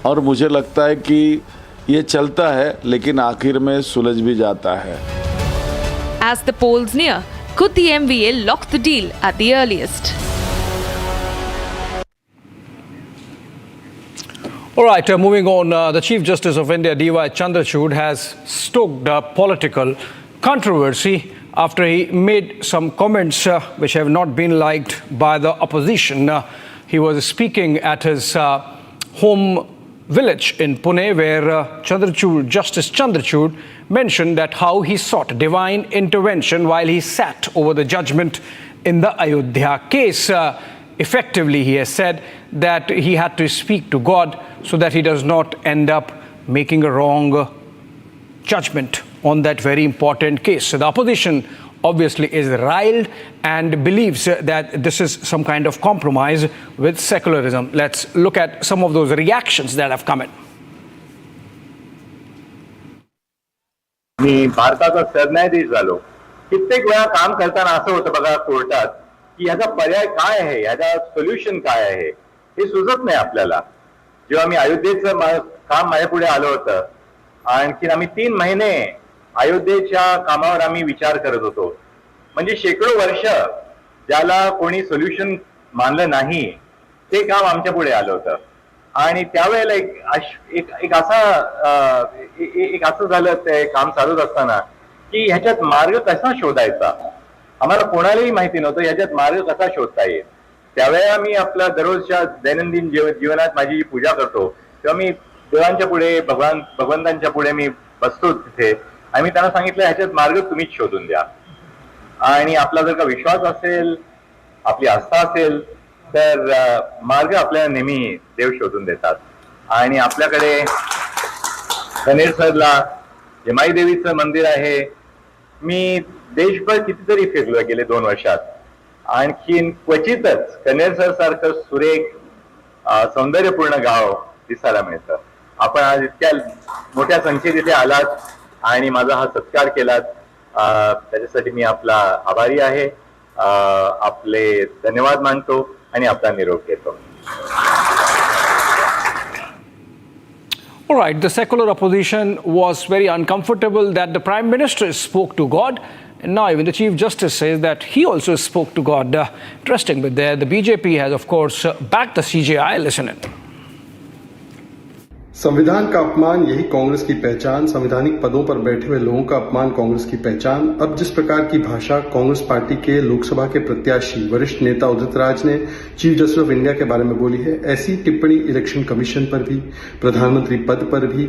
और मुझे लगता है कि ये चलता है लेकिन आखिर में सुलझ भी जाता है। As the polls near, could the MVA lock the deal at the earliest? All right, moving on, the Chief Justice of India, D.Y. Chandrachud, has stoked political controversy after he made some comments which have not been liked by the opposition. He was speaking at his home village in Pune, where Justice Chandrachud mentioned that how he sought divine intervention while he sat over the judgment in the Ayodhya case. Effectively, he has said that he had to speak to God so that he does not end up making a wrong judgment on that very important case. So the opposition obviously is riled and believes that this is some kind of compromise with secularism. Let's look at some of those reactions that have come in. मी भारताचा सरन्यायाधीश झालो. कित्येक वेळा काम करताना असं होतं बघा कोर्टात की याचा पर्याय काय आहे, याचा सोल्युशन काय आहे हे सुचत नाही आपल्याला. जेव्हा मी अयोध्येचं काम माझ्यापुढे आलं होतं, आणखी आम्ही 3 महिने अयोध्येच्या कामावर आम्ही विचार करत होतो. म्हणजे शेकडो वर्ष ज्याला कोणी सोल्युशन मानलं नाही ते काम आमच्या पुढे आलं होतं. आणि त्यावेळेला एक असं झालं ते काम चालूच असताना की ह्याच्यात मार्ग कसा शोधायचा, आम्हाला कोणालाही माहिती नव्हतं ह्याच्यात मार्ग कसा शोधता येईल. त्यावेळेला मी आपल्या दररोजच्या दैनंदिन जीवनात माझी जी पूजा करतो तेव्हा मी देवांच्या पुढे भगवंतांच्या पुढे मी बसतो तिथे आणि मी त्यांना सांगितलं ह्याच्यात मार्ग तुम्हीच शोधून द्या. आणि आपला जर का विश्वास असेल, आपली आस्था असेल तर मार्ग आपल्याला नेहमी देव शोधून देतात. आणि आपल्याकडे कनेरसरला जमाई देवीचं मंदिर आहे. मी देशभर कितीतरी फिरलो गेले 2 वर्षात. आणखीन क्वचितच कनेरसर सारखं सुरेख सौंदर्यपूर्ण गाव दिसायला मिळतं. आपण आज इतक्या मोठ्या संख्येत इथे आलात आणि माझा हा सत्कार केलात त्याच्यासाठी मी आपला आभारी आहे. आपले धन्यवाद मानतो आणि आपला निरोप घेतो. All right, the secular opposition was very uncomfortable that the Prime Minister spoke to God, and now even the Chief Justice says that he also spoke to God. Interesting, but there the BJP has, of course, backed the CJI. Listen in. संविधान का अपमान यही कांग्रेस की पहचान, संवैधानिक पदों पर बैठे हुए लोगों का अपमान कांग्रेस की पहचान। अब जिस प्रकार की भाषा कांग्रेस पार्टी के लोकसभा के प्रत्याशी वरिष्ठ नेता उदित राज ने चीफ जस्टिस ऑफ इंडिया के बारे में बोली है, ऐसी टिप्पणी इलेक्शन कमीशन पर भी, प्रधानमंत्री पद पर भी,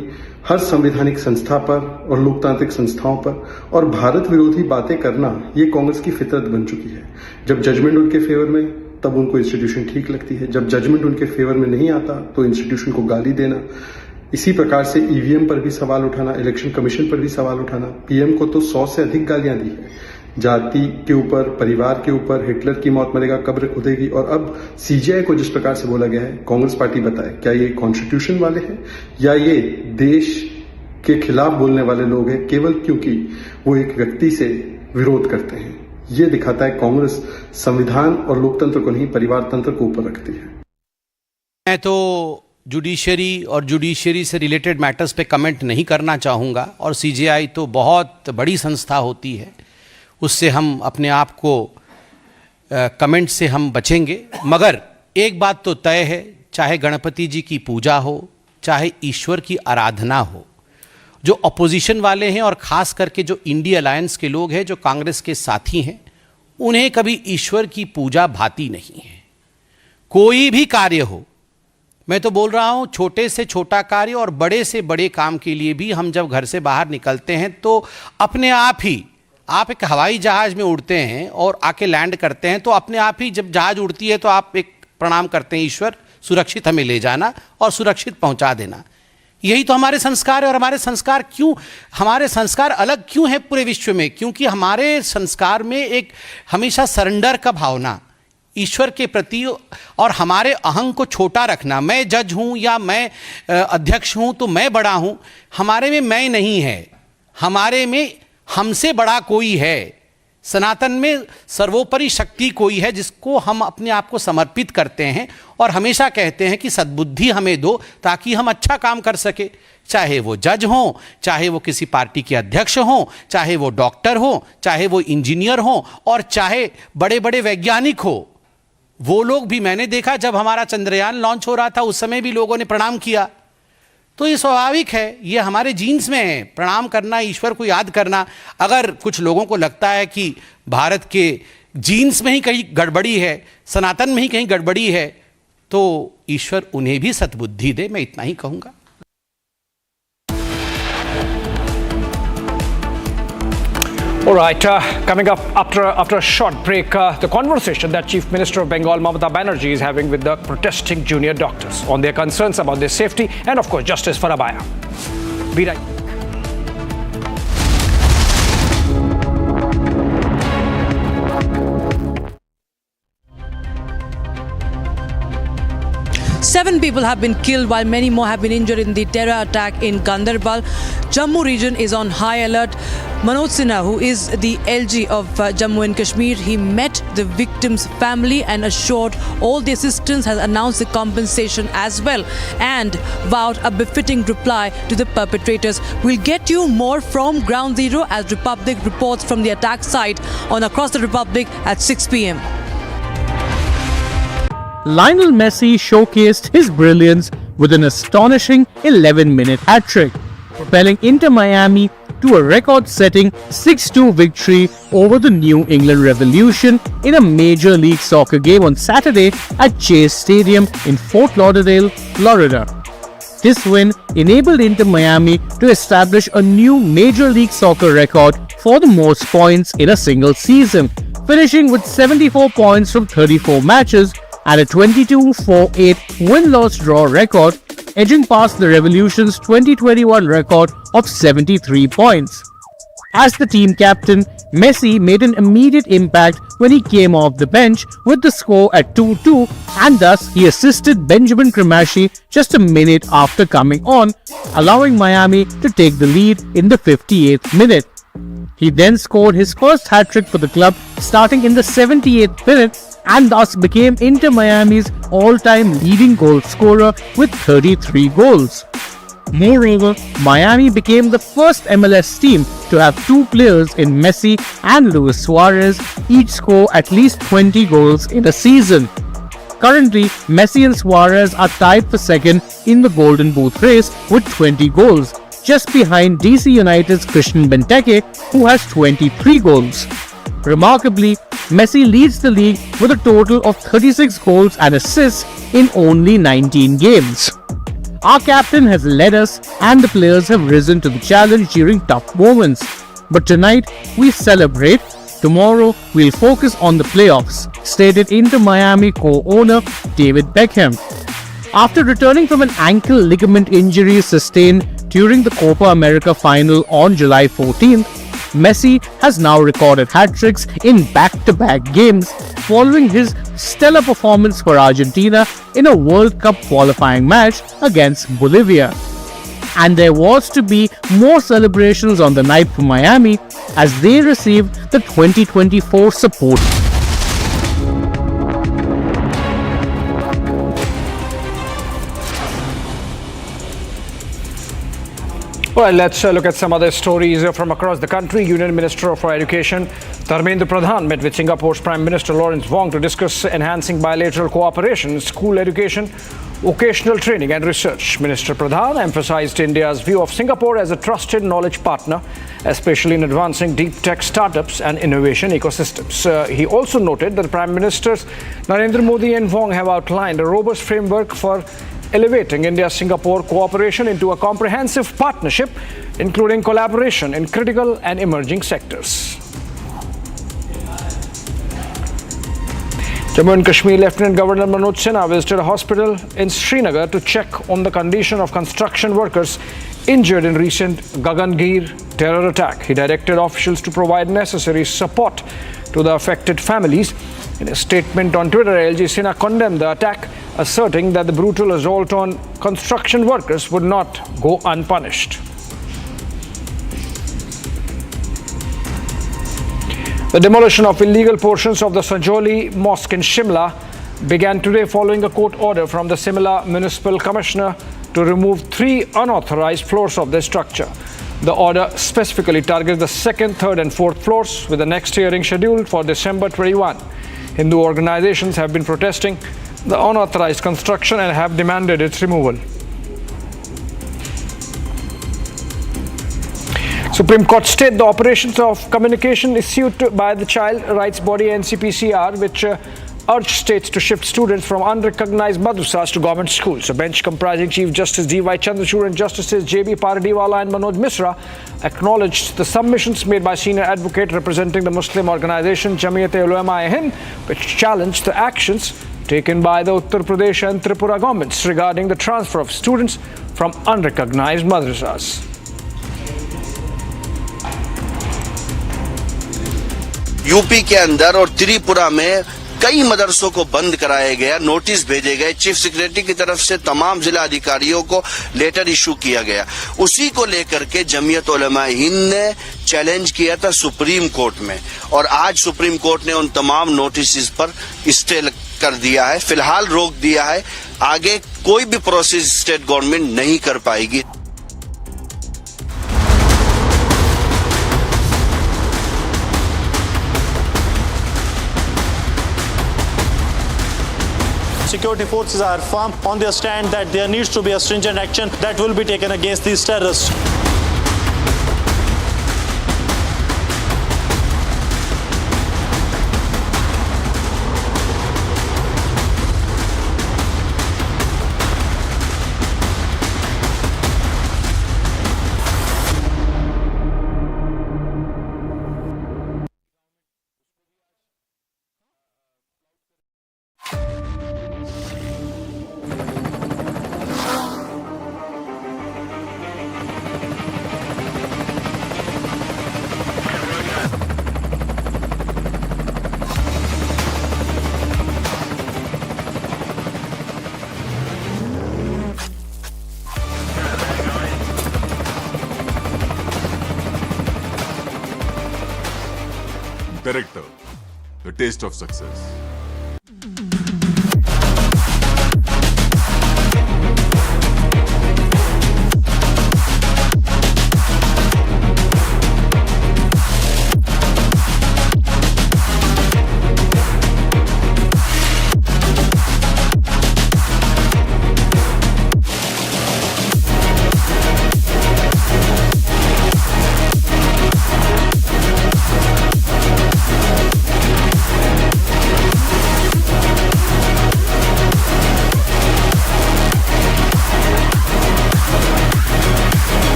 हर संवैधानिक संस्था पर और लोकतांत्रिक संस्थाओं पर और भारत विरोधी बातें करना ये कांग्रेस की फितरत बन चुकी है। जब जजमेंट उनके फेवर में तब उनको इंस्टीट्यूशन ठीक लगती है, जब जजमेंट उनके फेवर में नहीं आता तो इंस्टीट्यूशन को गाली देना। इसी प्रकार से ईवीएम पर भी सवाल उठाना, इलेक्शन कमीशन पर भी सवाल उठाना। पीएम को तो 100 से अधिक गालियां दी है, जाति के ऊपर, परिवार के ऊपर, हिटलर की मौत मरेगा कब्र खुदेगी। और अब सीजीआई को जिस प्रकार से बोला गया है, कांग्रेस पार्टी बताए क्या ये कॉन्स्टिट्यूशन वाले हैं या ये देश के खिलाफ बोलने वाले लोग हैं केवल क्योंकि वो एक व्यक्ति से विरोध करते हैं। ये दिखाता है कांग्रेस संविधान और लोकतंत्र को नहीं परिवार तंत्र को ऊपर रखती है। मैं तो जुडिशरी और जुडिशरी से रिलेटेड मैटर्स पे कमेंट नहीं करना चाहूँगा, और सीजेआई तो बहुत बड़ी संस्था होती है, उससे हम अपने आप को कमेंट से हम बचेंगे। मगर एक बात तो तय है, चाहे गणपति जी की पूजा हो, चाहे ईश्वर की आराधना हो, जो अपोजिशन वाले हैं और ख़ास करके जो इंडिया अलायंस के लोग हैं, जो कांग्रेस के साथी हैं, उन्हें कभी ईश्वर की पूजा भाती नहीं है। कोई भी कार्य हो, मैं तो बोल रहा हूँ, छोटे से छोटा कार्य और बड़े से बड़े काम के लिए भी हम जब घर से बाहर निकलते हैं तो अपने आप ही, आप एक हवाई जहाज़ में उड़ते हैं और आके लैंड करते हैं, तो अपने आप ही जब जहाज़ उड़ती है तो आप एक प्रणाम करते हैं, ईश्वर सुरक्षित हमें ले जाना और सुरक्षित पहुंचा देना। यही तो हमारे संस्कार है। और हमारे संस्कार अलग क्यों है पूरे विश्व में? क्योंकि हमारे संस्कार में एक हमेशा सरेंडर का भावना ईश्वर के प्रति, और हमारे अहंग को छोटा रखना। मैं जज हूँ या मैं अध्यक्ष हूँ तो मैं बड़ा हूँ, हमारे में मैं नहीं है, हमारे में हमसे बड़ा कोई है। सनातन में सर्वोपरि शक्ति कोई है जिसको हम अपने आप को समर्पित करते हैं और हमेशा कहते हैं कि सद्बुद्धि हमें दो ताकि हम अच्छा काम कर सके। चाहे वो जज हों, चाहे वो किसी पार्टी के अध्यक्ष हों, चाहे वो डॉक्टर हों, चाहे वो इंजीनियर हों, और चाहे बड़े बड़े वैज्ञानिक हो। वो लोग भी, मैंने देखा जब हमारा चंद्रयान लॉन्च हो रहा था उस समय भी लोगों ने प्रणाम किया। तो ये स्वाभाविक है, ये हमारे जीन्स में है, प्रणाम करना, ईश्वर को याद करना। अगर कुछ लोगों को लगता है कि भारत के जीन्स में ही कहीं गड़बड़ी है, सनातन में ही कहीं गड़बड़ी है, तो ईश्वर उन्हें भी सद्बुद्धि दे, मैं इतना ही कहूँगा। All right, coming up after a short break, the conversation that Chief Minister of Bengal, Mamata Banerjee, is having with the protesting junior doctors on their concerns about their safety and, of course, justice for abhaya. Be right back. 7 people have been killed while many more have been injured in the terror attack in Ganderbal. Jammu region is on high alert. Manoj Sinha, who is the LG of Jammu and Kashmir, he met the victim's family and assured all the assistance, has announced the compensation as well, and vowed a befitting reply to the perpetrators. We'll get you more from Ground Zero as Republic reports from the attack site on Across the Republic at 6 p.m. Lionel Messi showcased his brilliance with an astonishing 11-minute hat-trick, propelling Inter Miami to a record-setting 6-2 victory over the New England Revolution in a Major League Soccer game on Saturday at Chase Stadium in Fort Lauderdale, Florida. This win enabled Inter Miami to establish a new Major League Soccer record for the most points in a single season, finishing with 74 points from 34 matches and a 22-4-8 win-loss draw record, edging past the Revolution's 2021 record of 73 points. As the team captain, Messi made an immediate impact when he came off the bench with the score at 2-2, and thus he assisted Benjamin Cremaschi just a minute after coming on, allowing Miami to take the lead in the 58th minute. He then scored his first hat-trick for the club starting in the 78th minute, and thus became Inter Miami's all-time leading goal scorer with 33 goals. Moreover, Miami became the first MLS team to have two players in Messi and Luis Suarez each score at least 20 goals in a season. Currently, Messi and Suarez are tied for second in the Golden Boot race with 20 goals, just behind DC United's Christian Benteke, who has 23 goals. Remarkably, Messi leads the league with a total of 36 goals and assists in only 19 games. Our captain has led us and the players have risen to the challenge during tough moments. But tonight, we celebrate. Tomorrow, we'll focus on the playoffs, stated Inter Miami co-owner David Beckham. After returning from an ankle ligament injury sustained during the Copa America final on July 14th, Messi has now recorded hat-tricks in back-to-back games following his stellar performance for Argentina in a World Cup qualifying match against Bolivia. And there was to be more celebrations on the night for Miami as they received the 2024 support. Well, let's look at some other stories from across the country. Union Minister for Education Dharmendra Pradhan met with Singapore's Prime Minister Lawrence Wong to discuss enhancing bilateral cooperation in school education, vocational training and research. Minister Pradhan emphasized India's view of Singapore as a trusted knowledge partner, especially in advancing deep tech startups and innovation ecosystems. He also noted that Prime Ministers Narendra Modi and Wong have outlined a robust framework for elevating India-Singapore cooperation into a comprehensive partnership, including collaboration in critical and emerging sectors. Jammu and Kashmir Lieutenant Governor Manoj Sinha visited a hospital in Srinagar to check on the condition of construction workers injured in recent Gagangir terror attack. He directed officials to provide necessary support to the affected families. In a statement on Twitter, LG Sinha condemned the attack, asserting that the brutal assault on construction workers would not go unpunished. The demolition of illegal portions of the Sanjoli Mosque in Shimla began today following a court order from the Shimla Municipal Commissioner to remove 3 unauthorized floors of the structure. The order specifically targets the 2nd, 3rd and 4th floors, with the next hearing scheduled for December 21. Hindu organizations have been protesting the unauthorized construction and have demanded its removal. Supreme Court stayed the operations of communication issued by the child rights body NCPCR, which urged states to shift students from unrecognized madrasas to government schools. A bench comprising Chief Justice D.Y. Chandrachud and Justices J.B. Paradiwala and Manoj Misra acknowledged the submissions made by senior advocate representing the Muslim organization Jamiyat-e-Ulema-e-Hind, which challenged the actions taken by the Uttar Pradesh and Tripura governments regarding the transfer of students from unrecognized madrasas. UP के अंदर और त्रिपुरा में कई मदरसों को बंद कराया गया, नोटिस भेजे गए, चीफ सेक्रेटरी की तरफ से तमाम जिला अधिकारियों को लेटर इशू किया गया। उसी को लेकर के जमीयत उलमा हिंद ने चैलेंज किया था सुप्रीम कोर्ट में, और आज सुप्रीम कोर्ट ने उन तमाम नोटिस पर स्टे कर दिया है, फिलहाल रोक दिया है। आगे कोई भी प्रोसेस स्टेट गवर्नमेंट नहीं कर पाएगी। Security forces are firm on their stand that there needs to be a stringent action that will be taken against these terrorists. Director, the taste of success.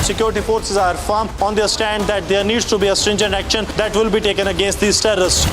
Security forces are firm on their stand that there needs to be a stringent action that will be taken against these terrorists.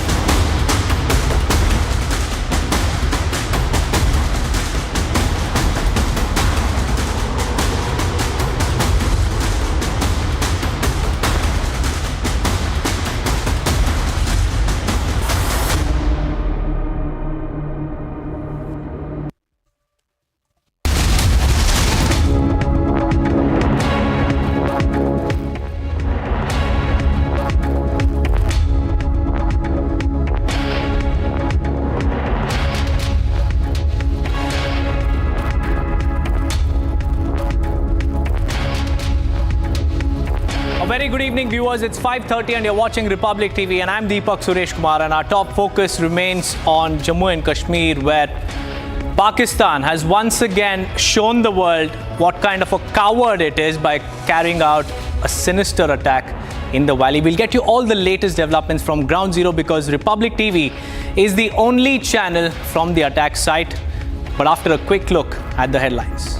Very good evening, viewers. It's 5:30 and you're watching Republic TV, and I'm Deepak Suresh Kumar, and our top focus remains on Jammu and Kashmir, where Pakistan has once again shown the world what kind of a coward it is by carrying out a sinister attack in the valley. We'll get you all the latest developments from ground zero because Republic TV is the only channel from the attack site. But after a quick look at the headlines.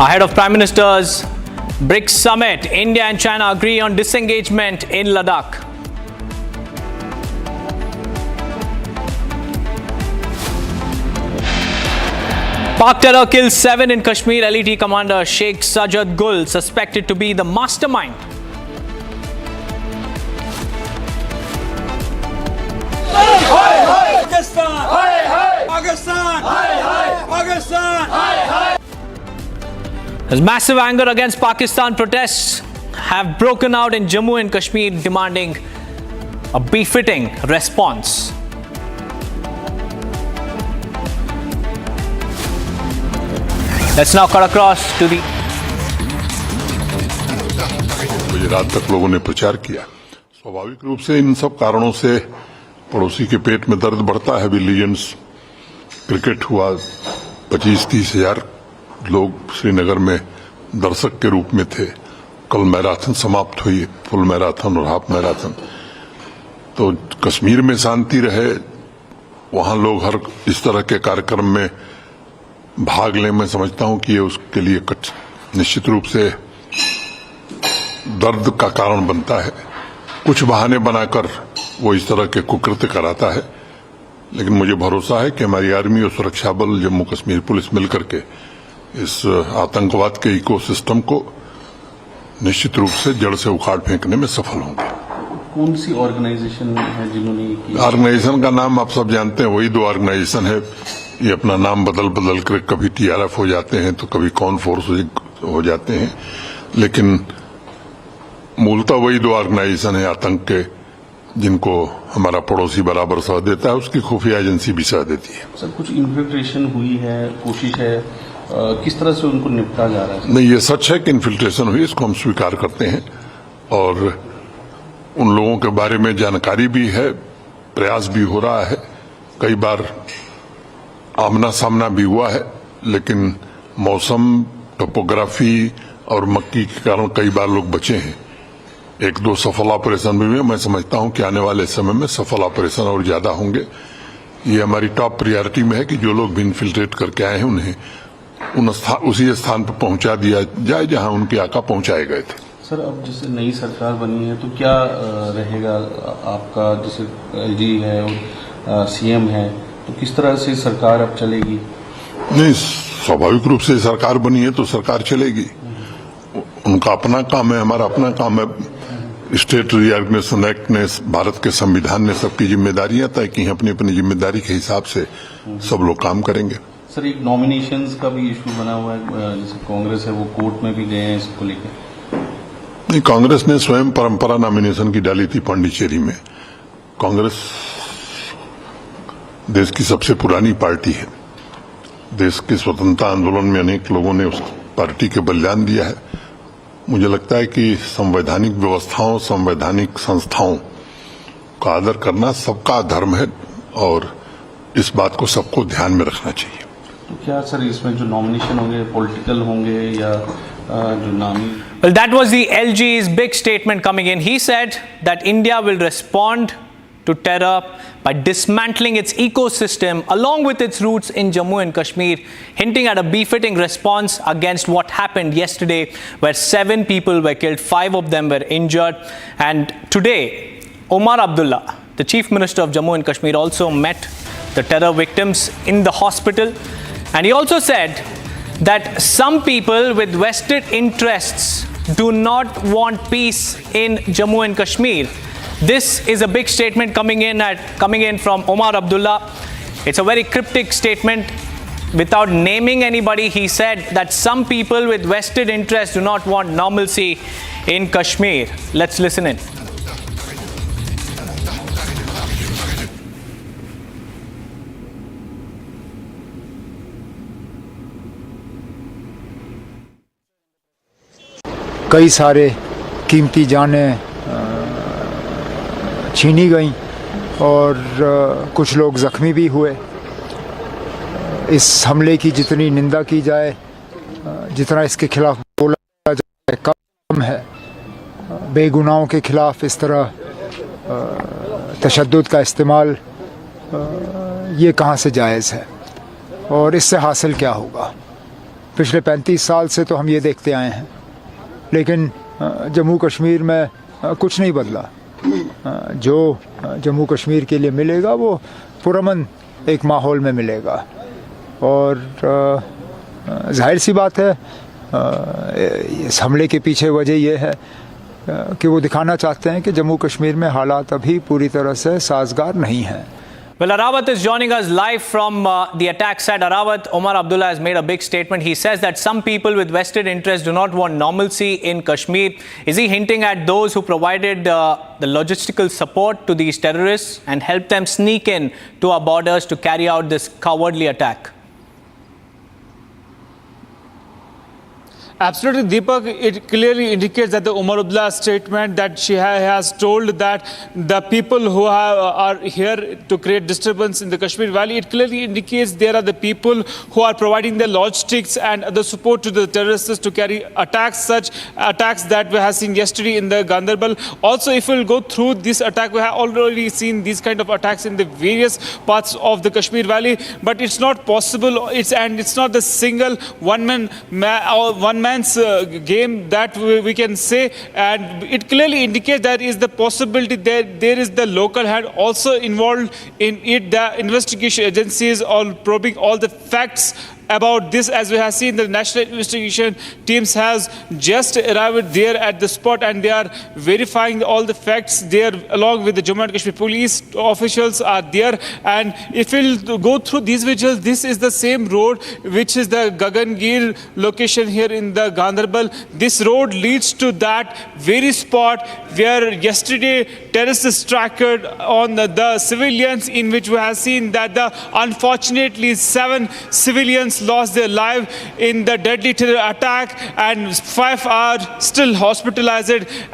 Ahead of Prime Minister's BRICS summit, India and China agree on disengagement in Ladakh. Pak terror kills 7 in Kashmir. LET commander Sheikh Sajjad Gul suspected to be the mastermind. As massive anger against Pakistan protests have broken out in Jammu and Kashmir, demanding a befitting response. Let's now cut across to the रात तक लोगों ने प्रचार किया। स्वाभाविक रूप से इन सब कारणों से पड़ोसी के पेट में दर्द बढ़ता है। लीजेंड्स क्रिकेट हुआ, 25-30 हजार लोग श्रीनगर में दर्शक के रूप में थे। कल मैराथन समाप्त हुई, फुल मैराथन और हाफ मैराथन। तो कश्मीर में शांति रहे, वहां लोग हर इस तरह के कार्यक्रम में भाग लें, मैं समझता हूं कि ये उसके लिए निश्चित रूप से दर्द का कारण बनता है। कुछ बहाने बनाकर वो इस तरह के कुकृत्य कराता है, लेकिन मुझे भरोसा है कि हमारी आर्मी और सुरक्षा बल, जम्मू कश्मीर पुलिस मिलकर के इस आतंकवाद के इकोसिस्टम को निश्चित रूप से जड़ से उखाड़ फेंकने में सफल होंगे। कौन सी ऑर्गेनाइजेशन है जिन्होंने ये किया? ऑर्गेनाइजेशन का नाम आप सब जानते हैं, वही 2 ऑर्गेनाइजेशन है। ये अपना नाम बदल कर कभी TRF हो जाते हैं तो कभी कॉन फोर्स हो जाते हैं, लेकिन मूलतः वही 2 ऑर्गेनाइजेशन है आतंक के, जिनको हमारा पड़ोसी बराबर साथ देता है, उसकी खुफिया एजेंसी भी साथ देती है। सर, कुछ इन्फिल्ट्रेशन हुई है, कोशिश है, किस तरह से उनको निपटा जा रहा है? नहीं, ये सच है कि इन्फिल्ट्रेशन हुई, इसको हम स्वीकार करते हैं और उन लोगों के बारे में जानकारी भी है, प्रयास भी हो रहा है। कई बार आमना सामना भी हुआ है, लेकिन मौसम, टोपोग्राफी और मक्की के कारण कई बार लोग बचे हैं। 1-2 सफल ऑपरेशन भी हुए। मैं समझता हूं कि आने वाले समय में सफल ऑपरेशन और ज्यादा होंगे। ये हमारी टॉप प्रायोरिटी में है कि जो लोग भी इन्फिल्ट्रेट करके आए हैं उन्हें उसी स्थान पर पहुंचा दिया जाए जहां उनके आका पहुंचाए गए थे। सर, अब जैसे नई सरकार बनी है तो क्या रहेगा आपका? जैसे LG है और CM है, तो किस तरह से सरकार अब चलेगी? नहीं, स्वाभाविक रूप से सरकार बनी है तो सरकार चलेगी। उनका अपना काम है, हमारा अपना काम है। स्टेट रीऑर्गेनाइजेशन एक्ट ने, भारत के संविधान ने सबकी जिम्मेदारियां तय की हैं। अपनी अपनी जिम्मेदारी के हिसाब से सब लोग काम करेंगे। सर, एक नॉमिनेशंस का भी इशू बना हुआ है, जैसे कांग्रेस है वो कोर्ट में भी गए हैं इसको लेकर। नहीं, कांग्रेस ने स्वयं परंपरा नॉमिनेशन की डाली थी पांडिचेरी में। कांग्रेस देश की सबसे पुरानी पार्टी है। देश के स्वतंत्रता आंदोलन में अनेक लोगों ने उस पार्टी के बलिदान दिया है। मुझे लगता है कि संवैधानिक व्यवस्थाओं, संवैधानिक संस्थाओं का आदर करना सबका धर्म है और इस बात को सबको ध्यान में रखना चाहिए। तो क्या सर, इसमें जो नॉमिनेशन होंगे पॉलिटिकल होंगे या जो नामी Well, that was the LG's big statement coming in. He said that India will respond to terror by dismantling its ecosystem along with its roots in Jammu and Kashmir, hinting at a befitting response against what happened yesterday, where 7 people were killed, 5 of them were injured. And today, Omar Abdullah, the Chief Minister of Jammu and Kashmir, also met the terror victims in the hospital. And he also said that some people with vested interests do not want peace in Jammu and Kashmir. This is a big statement coming in from Omar Abdullah. It's a very cryptic statement. Without naming anybody, he said that some people with vested interests do not want normalcy in Kashmir. Let's listen in. कई सारे कीमती जानें छीनी गईं और कुछ लोग ज़ख्मी भी हुए। इस हमले की जितनी निंदा की जाए, जितना इसके खिलाफ बोला जाए कम है। बेगुनाहों के खिलाफ इस तरह तशद्दुद का इस्तेमाल ये कहाँ से जायज़ है और इससे हासिल क्या होगा? पिछले 35 साल से तो हम ये देखते आए हैं, लेकिन जम्मू कश्मीर में कुछ नहीं बदला। जो जम्मू कश्मीर के लिए मिलेगा वो पुरअमन एक माहौल में मिलेगा और जाहिर सी बात है इस हमले के पीछे वजह यह है कि वो दिखाना चाहते हैं कि जम्मू कश्मीर में हालात अभी पूरी तरह से साजगार नहीं हैं। Well, Arawat is joining us live from the attack site. Arawat, Omar Abdullah has made a big statement. He says that some people with vested interests do not want normalcy in Kashmir. Is he hinting at those who provided the logistical support to these terrorists and helped them sneak in to our borders to carry out this cowardly attack? Absolutely, Deepak. It clearly indicates that the Omar Abdullah statement that she has told that the people who are here to create disturbance in the Kashmir Valley, it clearly indicates there are the people who are providing the logistics and the support to the terrorists to carry attacks, such attacks that we have seen yesterday in the Ganderbal. Also, if we'll go through this attack, we have already seen these kind of attacks in the various parts of the Kashmir Valley, but it's not possible. It's not the single one man's game that we can say, and it clearly indicates there is the possibility that there is the local hand also involved in it. The investigation agencies are probing all the facts about this. As we have seen, the national investigation teams has just arrived there at the spot and they are verifying all the facts there along with the Jammu and Kashmir police officials are there. And if we'll go through these visuals, this is the same road which is the Gagangir location here in the Ganderbal. This road leads to that very spot where yesterday terrorists struck on the civilians, in which we have seen that unfortunately 7 civilians lost their life in the deadly terror attack and 5 are still hospitalized.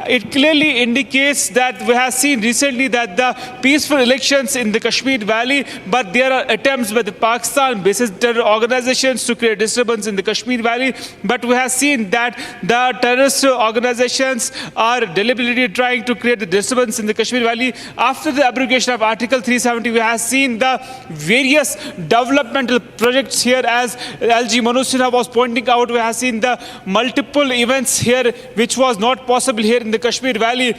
It clearly indicates that we have seen recently that the peaceful elections in the Kashmir Valley, but there are attempts by the Pakistan-based terror organizations to create disturbance in the Kashmir Valley. But we have seen that the terrorist organizations are deliberately trying to create the disturbance in the Kashmir Valley. After the abrogation of Article 370, we have seen the various developmental projects here. As LG Manoj Sinha was pointing out, we have seen the multiple events here which was not possible here in the Kashmir Valley.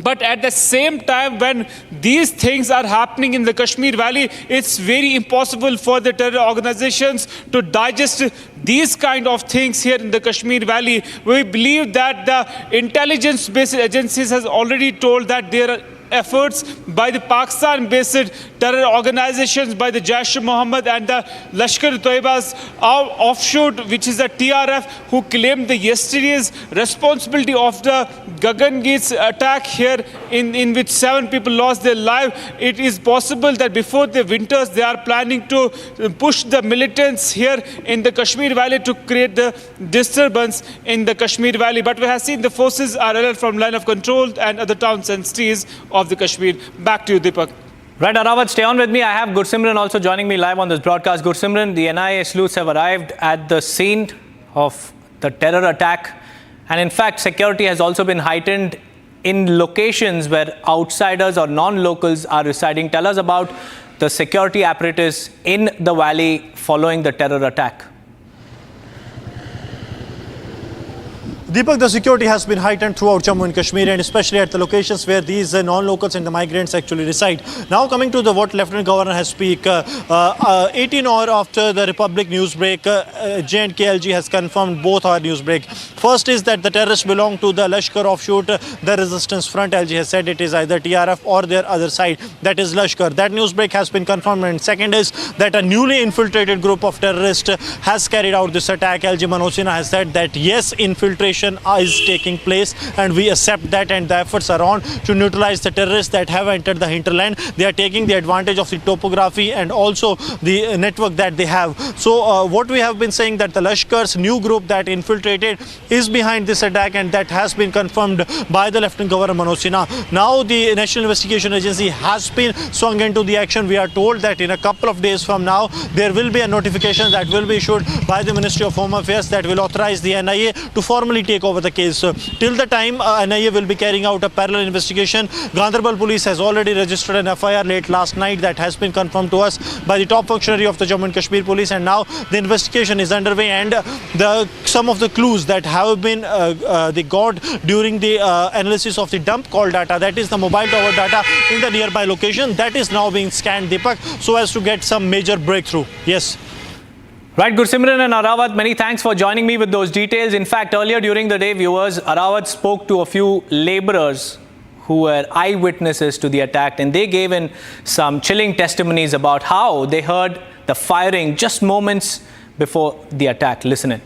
But at the same time, when these things are happening in the Kashmir Valley, it's very impossible for the terror organizations to digest these kind of things here in the Kashmir Valley. We believe that the intelligence-based agencies has already told that there are efforts by the Pakistan-based terror organizations, by the Jaish-e-Mohammed and the Lashkar-e-Toiba's offshoot, which is the TRF, who claimed the yesterday's responsibility of the Gagangir's attack here, in which 7 people lost their life. It is possible that before the winters, they are planning to push the militants here in the Kashmir Valley to create the disturbance in the Kashmir Valley. But we have seen the forces are alert from line of control and other towns and cities of the Kashmir. Back to you, Deepak. Right, Arawat, stay on with me. I have Gursimran also joining me live on this broadcast. Gursimran, the NIA sleuths have arrived at the scene of the terror attack. And in fact, security has also been heightened in locations where outsiders or non-locals are residing. Tell us about the security apparatus in the valley following the terror attack. Deepak, the security has been heightened throughout Jammu and Kashmir, and especially at the locations where these non-locals and the migrants actually reside. Now coming to what Lieutenant Governor has speak, 18 hours after the Republic newsbreak, J&K LG has confirmed both our newsbreak. First is that the terrorists belong to the Lashkar offshoot, the Resistance Front. LG has said it is either TRF or their other side, that is Lashkar. That newsbreak has been confirmed. And second is that a newly infiltrated group of terrorists has carried out this attack. LG Manoj Sinha has said that yes, infiltration is taking place and we accept that, and the efforts are on to neutralize the terrorists that have entered the hinterland. They are taking the advantage of the topography and also the network that they have. So what we have been saying that the Lashkar's new group that infiltrated is behind this attack, and that has been confirmed by the Lieutenant Governor Manoj Sinha. Now the National Investigation Agency has been swung into the action. We are told that in a couple of days from now there will be a notification that will be issued by the Ministry of Home Affairs that will authorize the NIA to formally take over the case. Till the time NIA will be carrying out a parallel investigation. Ganderbal police has already registered an FIR late last night that has been confirmed to us by the top functionary of the Jammu and Kashmir police, and now the investigation is underway, and some of the clues that have been they got during the analysis of the dump call data, that is the mobile tower data in the nearby location, that is now being scanned, Deepak, so as to get some major breakthrough. Yes. Right, Gursimran and Arawat, many thanks for joining me with those details. In fact, earlier during the day, viewers, Arawat spoke to a few laborers who were eyewitnesses to the attack, and they gave in some chilling testimonies about how they heard the firing just moments before the attack. Listen in.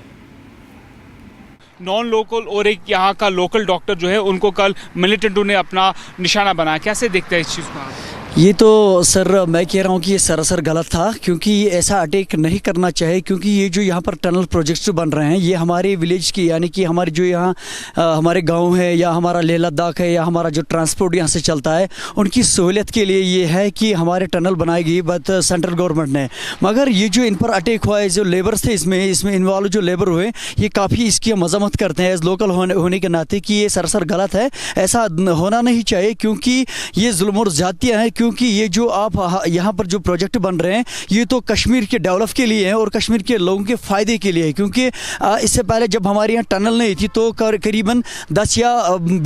Non local और एक यहाँ का local doctor जो है उनको कल मिलिटेंटों ने अपना निशाना बनाया, कैसे देखते हैं इस चीज़ को आप? ये तो सर मैं कह रहा हूँ कि ये सरासर गलत था, क्योंकि ऐसा अटैक नहीं करना चाहिए, क्योंकि ये जो यहाँ पर टनल प्रोजेक्ट्स जो बन रहे हैं ये हमारे विलेज की, यानी कि हमारे जो यहाँ हमारे गांव है या हमारा लेह लद्दाख है या हमारा जो ट्रांसपोर्ट यहाँ से चलता है उनकी सहूलियत के लिए ये है कि हमारे टनल बनाई गई बट सेंट्रल गवर्नमेंट ने। मगर ये जो इन पर अटैक हुआ है, जो लेबर्स थे इसमें इन्वॉल्व जो लेबर हुए, ये काफ़ी इसकी मजम्मत करते हैं एज लोकल होने के नाते कि ये सरासर गलत है, ऐसा होना नहीं चाहिए, क्योंकि ये जुल्म और ज़्यादतियाँ हैं। क्योंकि ये जो आप यहाँ पर जो प्रोजेक्ट बन रहे हैं ये तो कश्मीर के डेवलप के लिए है और कश्मीर के लोगों के फ़ायदे के लिए है, क्योंकि इससे पहले जब हमारे यहाँ टनल नहीं थी तो करीबन 10 या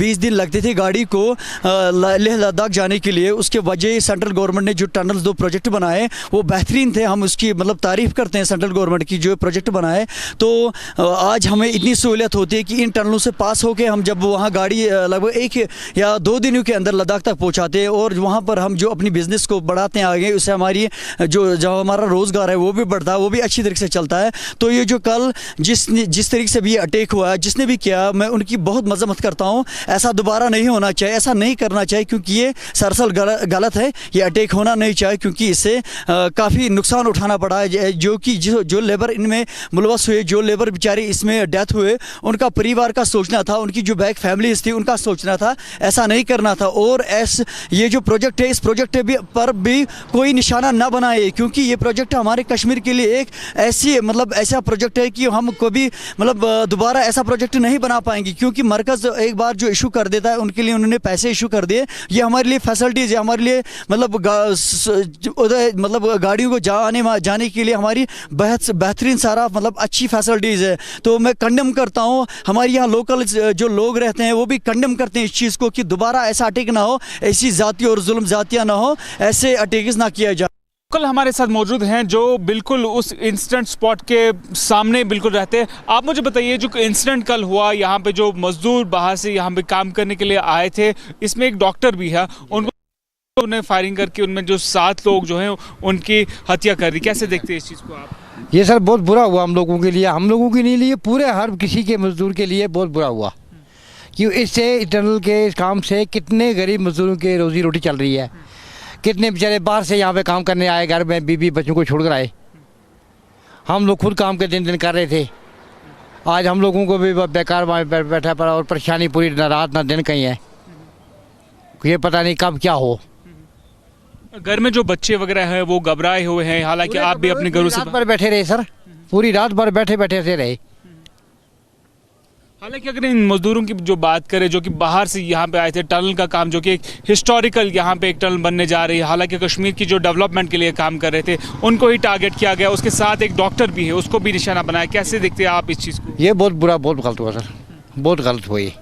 20 दिन लगते थे गाड़ी को लेह लद्दाख जाने के लिए। उसके वजह सेंट्रल गवर्नमेंट ने जो टनल 2 प्रोजेक्ट बनाए वो बेहतरीन थे, हम उसकी मतलब तारीफ़ करते हैं सेंट्रल गवर्नमेंट की जो प्रोजेक्ट बनाए। तो आज हमें इतनी सहूलियत होती है कि इन टनलों से पास होकर हम जब वहाँ गाड़ी लगभग 1 या 2 दिनों के अंदर लद्दाख तक पहुँचाते हैं और वहाँ पर हम जो अपनी बिजनेस को बढ़ाते हैं आगे, उससे हमारी जो हमारा रोज़गार है वो भी बढ़ता है, वो भी अच्छी तरीके से चलता है। तो ये जो कल जिस तरीके से भी ये अटैक हुआ है, जिसने भी किया, मैं उनकी बहुत मजम्मत करता हूँ। ऐसा दोबारा नहीं होना चाहिए, ऐसा नहीं करना चाहिए, क्योंकि ये सरासर गलत है, ये अटैक होना नहीं चाहिए, क्योंकि इससे काफ़ी नुकसान उठाना पड़ा है। जो लेबर इनमें मुलवस हुए, जो लेबर बेचारे इसमें डेथ हुए, उनका परिवार का सोचना था, उनकी जो बैक फैमिलीज थी उनका सोचना था, ऐसा नहीं करना था। और ये जो प्रोजेक्ट है, इस प्रोजेक्ट पर भी कोई निशाना ना बनाए, क्योंकि ये प्रोजेक्ट हमारे कश्मीर के लिए एक ऐसा प्रोजेक्ट है कि हम कभी दोबारा ऐसा प्रोजेक्ट नहीं बना पाएंगे, क्योंकि मरकज़ एक बार जो इशू कर देता है उनके लिए उन्होंने पैसे इशू कर दिए। ये हमारे लिए फैसिलिटीज़ है, हमारे लिए गाड़ियों को जाने के लिए हमारी बेहतरीन सारा अच्छी फैसिलिटीज़ है। तो मैं कंडेम करता हूँ, हमारे यहाँ लोकल जो लोग रहते हैं वो भी कंडेम करते हैं इस चीज़ को कि दोबारा ऐसा अटैक ना हो, ऐसी जाति और जुल्म जातियाँ ना हो, ऐसे अटैक्स ना किया जाए। कल हमारे साथ मौजूद हैं जो बिल्कुल उस इंसिडेंट स्पॉट के सामने बिल्कुल रहते हैं। आप मुझे बताइए, जो इंसिडेंट कल हुआ, यहाँ पे जो मजदूर बाहर से यहाँ पे काम करने के लिए आए थे, इसमें एक डॉक्टर भी है, उन्हें फायरिंग करके उनमें जो 7 लोग जो हैं उनकी हत्या कर दी, कैसे देखते हैं इस चीज़ को आप? ये सर बहुत बुरा हुआ हम लोगों के लिए, हम लोगों के नहीं लिए, पूरे हर किसी के मजदूर के लिए बहुत बुरा हुआ, कि इससे टनल के इस काम से कितने गरीब मजदूरों की रोजी रोटी चल रही है, कितने बेचारे बाहर से यहाँ पे काम करने आए, घर में बीवी बच्चों को छोड़कर आए। हम लोग खुद काम के दिन कर रहे थे, आज हम लोगों को भी बेकार बैठा पड़ा और परेशानी पूरी, ना रात ना दिन कहीं है, ये पता नहीं कब क्या हो। घर में जो बच्चे वगैरह हैं वो घबराए हुए हैं, हालांकि आप भी अपने घरों से पर बैठे रहे सर, पूरी रात भर बैठे से रहे। हालांकि अगर इन मजदूरों की जो बात करें जो कि बाहर से यहाँ पे आए थे, टनल का काम जो कि एक हिस्टोरिकल यहाँ पे एक टनल बनने जा रही है, हालांकि कश्मीर की जो डेवलपमेंट के लिए काम कर रहे थे उनको ही टारगेट किया गया, उसके साथ एक डॉक्टर भी है उसको भी निशाना बनाया, कैसे देखते हैं आप इस चीज़ को? ये बहुत बुरा, बहुत गलत हुआ सर, बहुत गलत हुई।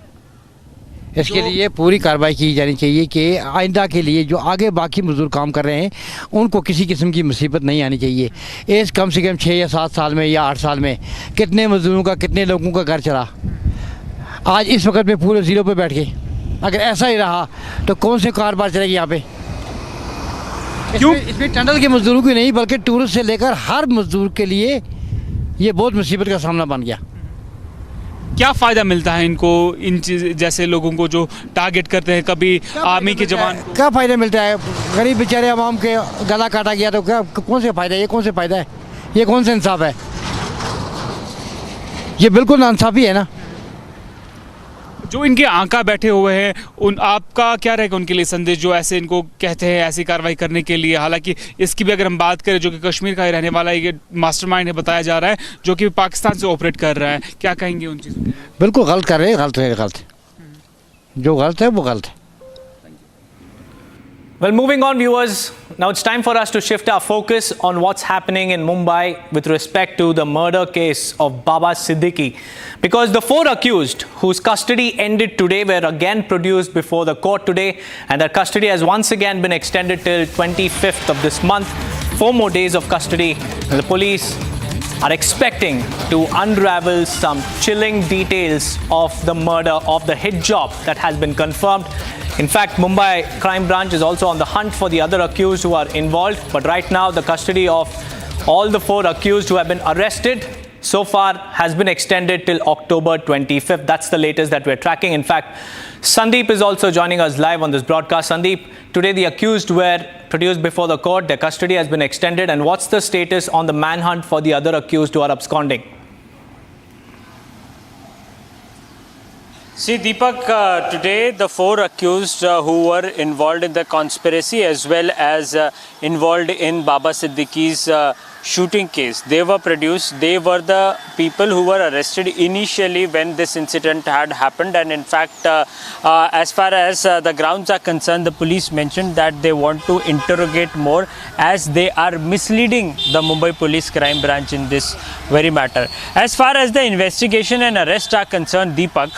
इसके लिए पूरी कार्रवाई की जानी चाहिए कि आइंदा के लिए जो आगे बाकी मजदूर काम कर रहे हैं उनको किसी किस्म की मुसीबत नहीं आनी चाहिए। इस कम से कम 6 या 7 साल में या 8 साल में कितने मजदूरों का, कितने लोगों का घर चला। आज इस वक्त में पूरे ज़ीरो पे बैठ के अगर ऐसा ही रहा तो कौन से कारोबार चलेगी यहाँ पे? क्यों? इसमें टनल के मजदूरों की नहीं बल्कि टूरिस्ट से लेकर हर मजदूर के लिए ये बहुत मुसीबत का सामना बन गया। क्या फ़ायदा मिलता है इनको, इन चीज़ जैसे लोगों को जो टारगेट करते हैं, कभी आर्मी के जवान? क्या फ़ायदा मिलता है? गरीब बेचारे आवाम के गला काटा गया तो क्या, कौन से फ़ायदा? ये कौन से फ़ायदा है? ये कौन सा इंसाफ है? ये बिल्कुल नाइंसाफ़ी है ना। जो इनके आंका बैठे हुए हैं उन आपका क्या रहेगा उनके लिए संदेश, जो ऐसे इनको कहते हैं ऐसी कार्रवाई करने के लिए? हालांकि इसकी भी अगर हम बात करें, जो कि कश्मीर का ही रहने वाला ये मास्टरमाइंड है बताया जा रहा है, जो कि पाकिस्तान से ऑपरेट कर रहा है, क्या कहेंगे उन चीज़ों? बिल्कुल गलत कर रहे हैं, गलत है, गलत। जो गलत है वो गलत है। Well, moving on, viewers, now it's time for us to shift our focus on what's happening in Mumbai with respect to the murder case of Baba Siddique. Because the 4 accused whose custody ended today were again produced before the court today, and their custody has once again been extended till 25th of this month. 4 more days of custody. The police are expecting to unravel some chilling details of the murder, of the hit job that has been confirmed. In fact, Mumbai Crime Branch is also on the hunt for the other accused who are involved. But right now, the custody of all the 4 accused who have been arrested so far has been extended till October 25th. That's the latest that we're tracking. In fact, Sandeep is also joining us live on this broadcast. Sandeep, today the accused were produced before the court. Their custody has been extended. And what's the status on the manhunt for the other accused who are absconding? See, Deepak, today the 4 accused who were involved in the conspiracy as well as involved in Baba Siddique's shooting case, they were produced. They were the people who were arrested initially when this incident had happened, and in fact, as far as the grounds are concerned, the police mentioned that they want to interrogate more as they are misleading the Mumbai Police Crime Branch in this very matter. As far as the investigation and arrest are concerned, Deepak,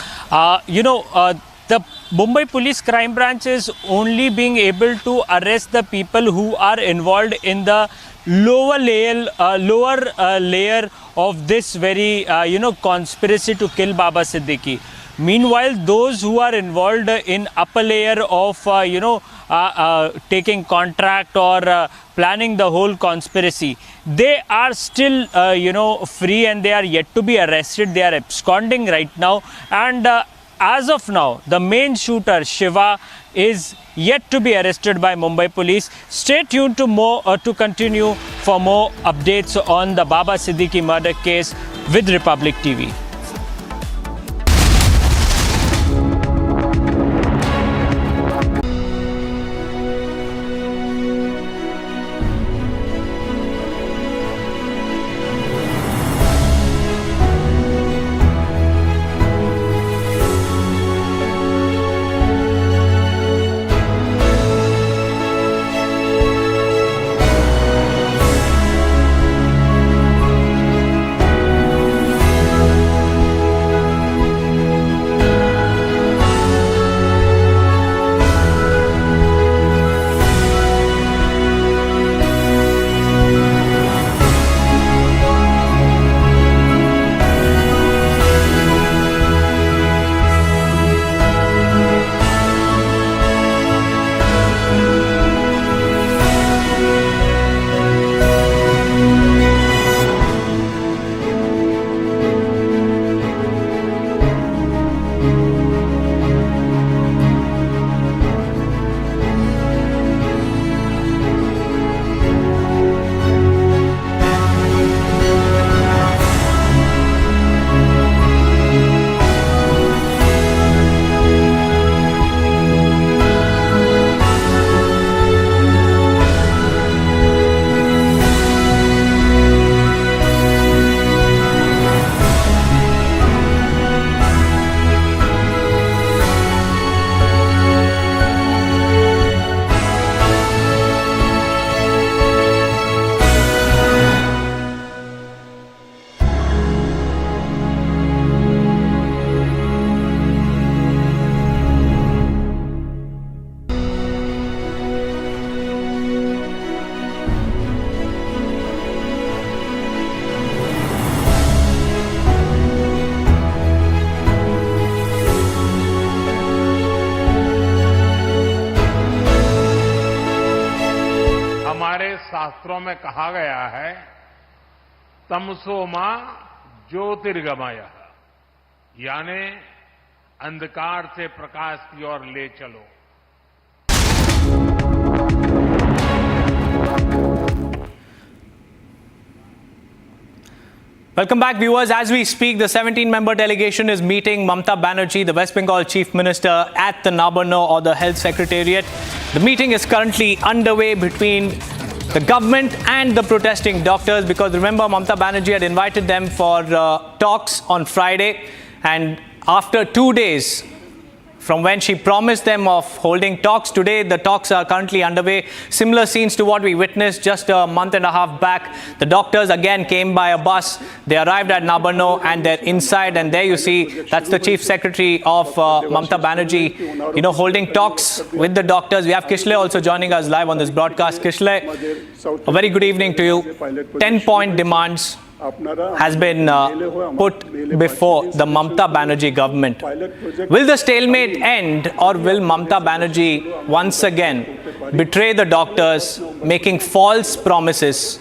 the Mumbai Police Crime Branch is only being able to arrest the people who are involved in the lower layer of this very conspiracy to kill Baba Siddique. Meanwhile, those who are involved in upper layer of taking contract or planning the whole conspiracy, they are still free and they are yet to be arrested. They are absconding right now, and as of now, the main shooter Shiva is yet to be arrested by Mumbai police. Stay tuned to continue for more updates on the Baba Siddique murder case with Republic TV. शास्त्रों में कहा गया है, तमसो मां ज्योतिर्गमय, यानी अंधकार से प्रकाश की ओर ले चलो। Welcome back, viewers. As we speak, the 17-member delegation is meeting Mamata Banerjee, the West Bengal Chief Minister, at the Nabanna or the Health Secretariat. The meeting is currently underway between the government and the protesting doctors, because remember, Mamata Banerjee had invited them for talks on Friday, and after 2 days from when she promised them of holding talks, today the talks are currently underway. Similar scenes to what we witnessed just a month and a half back. The doctors again came by a bus. They arrived at Nabanna and they're inside, and there you see that's the Chief Secretary of Mamata Banerjee, holding talks with the doctors. We have Kishle also joining us live on this broadcast. Kishle, a very good evening to you. 10-point demands has been put before the Mamata Banerjee government. Will the stalemate end, or will Mamata Banerjee once again betray the doctors, making false promises?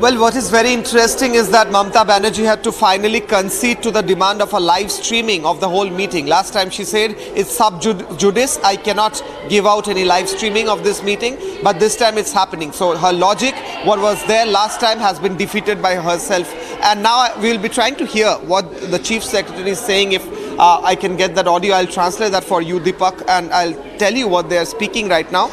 Well, what is very interesting is that Mamata Banerjee had to finally concede to the demand of a live streaming of the whole meeting. Last time she said it's sub judice, I cannot give out any live streaming of this meeting, but this time it's happening. So her logic, what was there last time, has been defeated by herself. And now we will be trying to hear what the Chief Secretary is saying. If I can get that audio, I'll translate that for you, Deepak, and I'll tell you what they are speaking right now.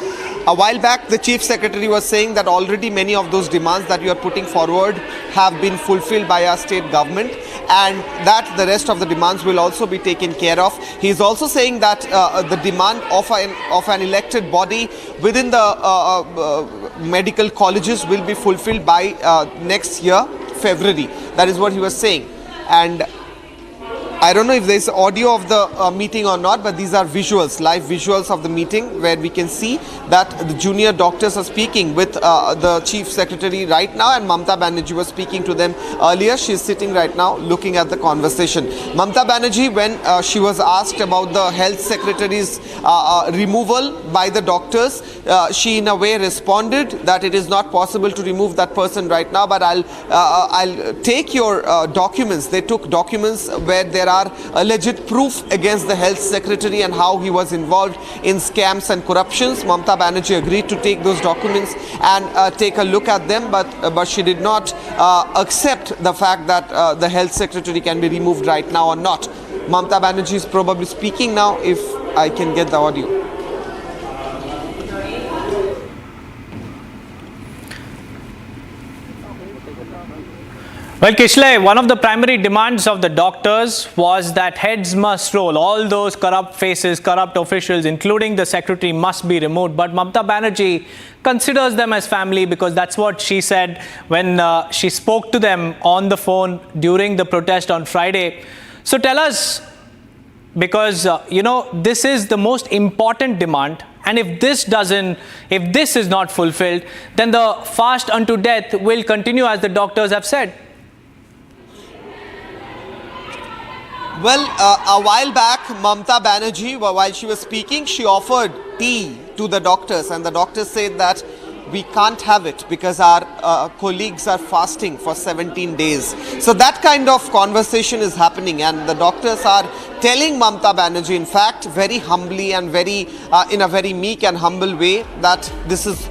A while back, the Chief Secretary was saying that already many of those demands that you are putting forward have been fulfilled by our state government, and that the rest of the demands will also be taken care of. He is also saying that the demand of an elected body within the medical colleges will be fulfilled by next year, February. That is what he was saying. And I don't know if there's audio of the meeting or not, but these are visuals, live visuals of the meeting, where we can see that the junior doctors are speaking with the Chief Secretary right now, and Mamata Banerjee was speaking to them earlier. She is sitting right now looking at the conversation. Mamata Banerjee, when she was asked about the Health Secretary's removal by the doctors, she in a way responded that it is not possible to remove that person right now, but I'll take your documents. They took documents where there are alleged proof against the Health Secretary and how he was involved in scams and corruptions. Mamata Banerjee agreed to take those documents and take a look at them, but she did not accept the fact that the Health Secretary can be removed right now or not. Mamata Banerjee is probably speaking now, if I can get the audio. Well, Kishle, one of the primary demands of the doctors was that heads must roll. All those corrupt faces, corrupt officials, including the secretary, must be removed. But Mamata Banerjee considers them as family, because that's what she said when she spoke to them on the phone during the protest on Friday. So tell us, because, this is the most important demand. And if this is not fulfilled, then the fast unto death will continue, as the doctors have said. Well, a while back, Mamata Banerjee, while she was speaking, she offered tea to the doctors, and the doctors said that we can't have it because our colleagues are fasting for 17 days. So that kind of conversation is happening, and the doctors are telling Mamata Banerjee, in fact, very humbly and in a very meek and humble way, that this is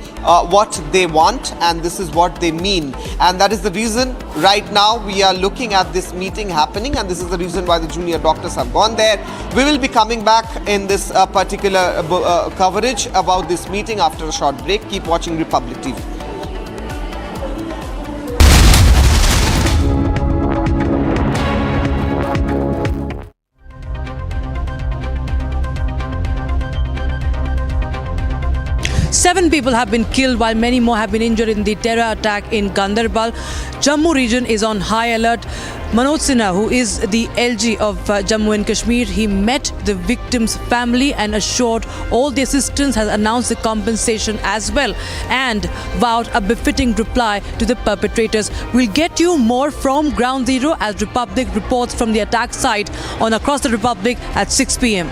what they want and this is what they mean. And that is the reason right now we are looking at this meeting happening, and this is the reason why the junior doctors have gone there. We will be coming back in this particular coverage about this meeting after a short break. Keep watching Republic TV. Seven people have been killed while many more have been injured in the terror attack in Ganderbal. Jammu region is on high alert. Manoj Sinha, who is the LG of Jammu and Kashmir, he met the victim's family and assured all the assistance, has announced the compensation as well, and vowed a befitting reply to the perpetrators. We'll get you more from Ground Zero as Republic reports from the attack site on Across the Republic at 6 p.m.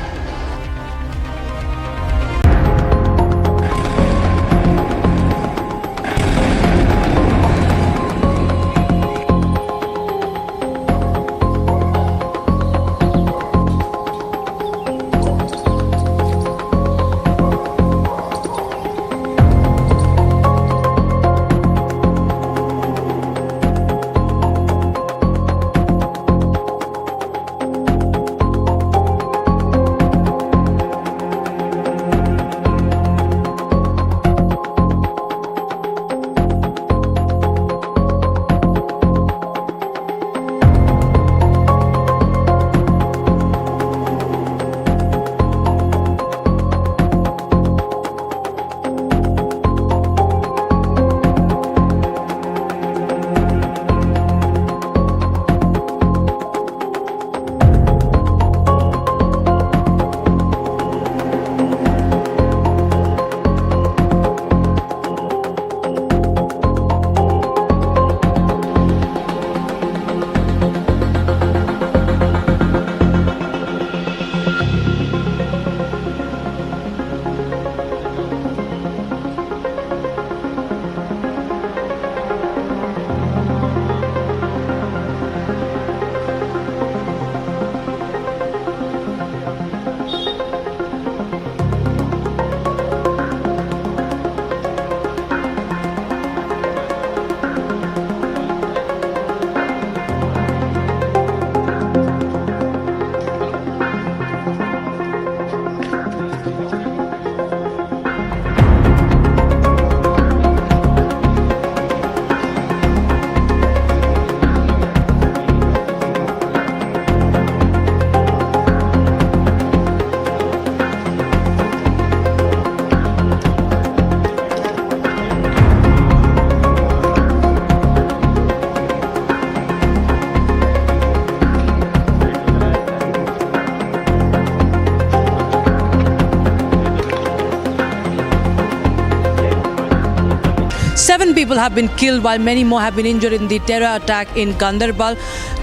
7 people have been killed while many more have been injured in the terror attack in Ganderbal.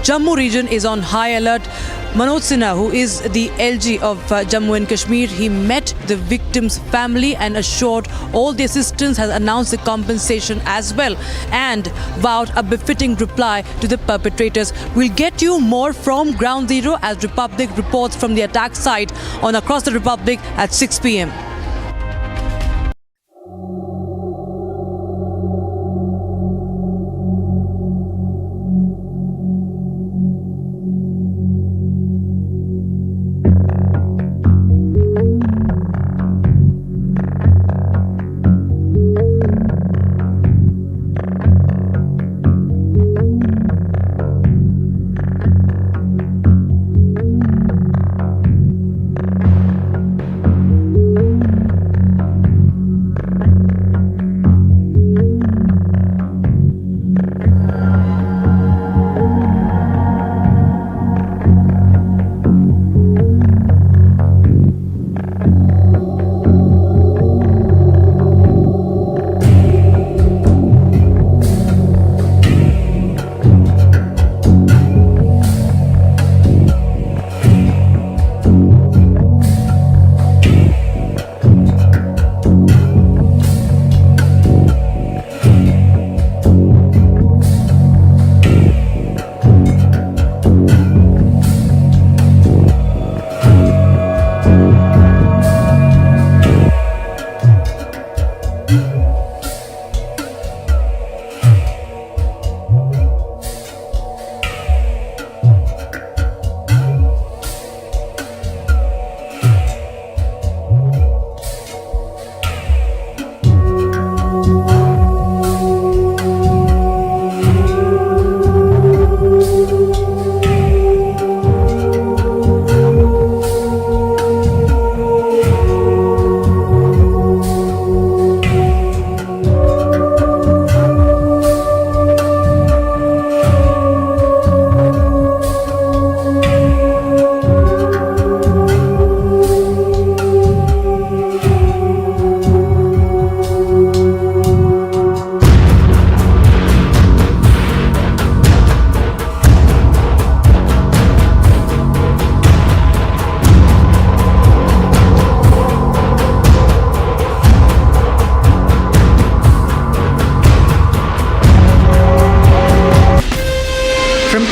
Jammu region is on high alert. Manoj Sinha, who is the LG of Jammu and Kashmir, he met the victim's family and assured all the assistance, has announced the compensation as well and vowed a befitting reply to the perpetrators. We'll get you more from Ground Zero as Republic reports from the attack site on Across the Republic at 6 p.m.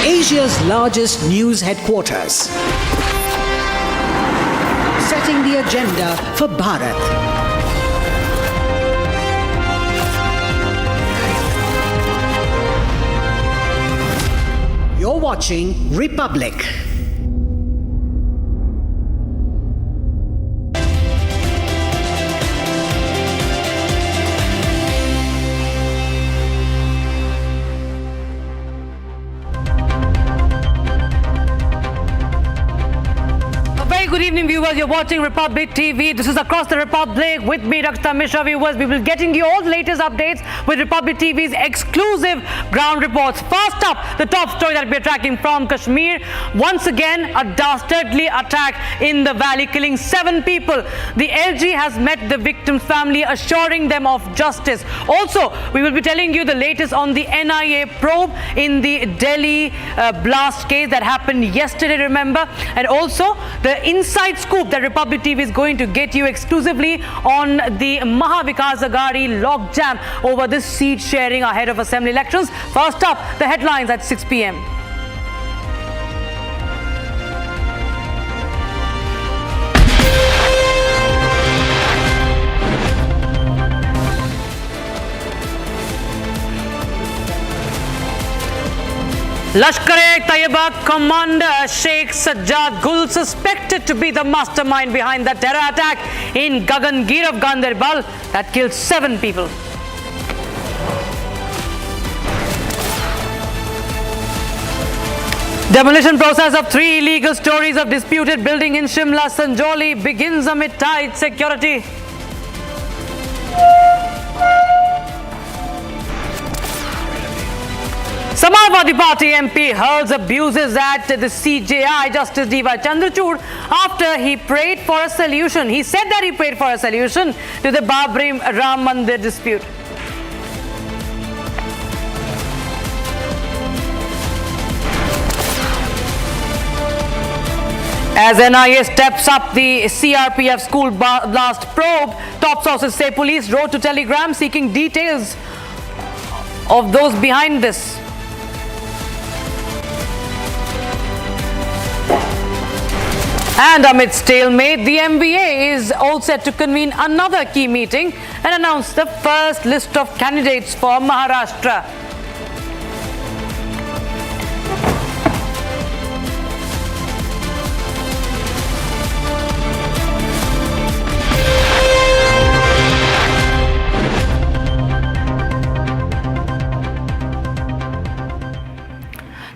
Asia's largest news headquarters, setting the agenda for Bharat. You're watching Republic. Good evening, viewers. You're watching Republic TV. This is Across the Republic with me, Rakta Mishra. Viewers, we will be getting you all the latest updates with Republic TV's exclusive ground reports. First up, the top story that we're tracking from Kashmir. Once again, a dastardly attack in the valley, killing 7 people. The LG has met the victim's family, assuring them of justice. Also, we will be telling you the latest on the NIA probe in the Delhi blast case that happened yesterday, remember? And also, the inside scoop that Republic TV is going to get you exclusively on the Mahavikas Aghadi logjam over this seat sharing ahead of assembly elections. First up, the headlines at 6 p.m. Lashkar-e-Taiba commander Sheikh Sajjad Gul, suspected to be the mastermind behind the terror attack in Gagangir of Ganderbal that killed 7 people. Demolition process of 3 illegal stories of disputed building in Shimla, Sanjoli begins amid tight security. Samajwadi Party MP hurls abuses at the CJI Justice D.Y. Chandrachud after he prayed for a solution. He said that he prayed for a solution to the Babri Ram Mandir dispute. As NIA steps up the CRPF school blast probe, top sources say police wrote to Telegram seeking details of those behind this. And amid stalemate, the MBA is all set to convene another key meeting and announce the first list of candidates for Maharashtra.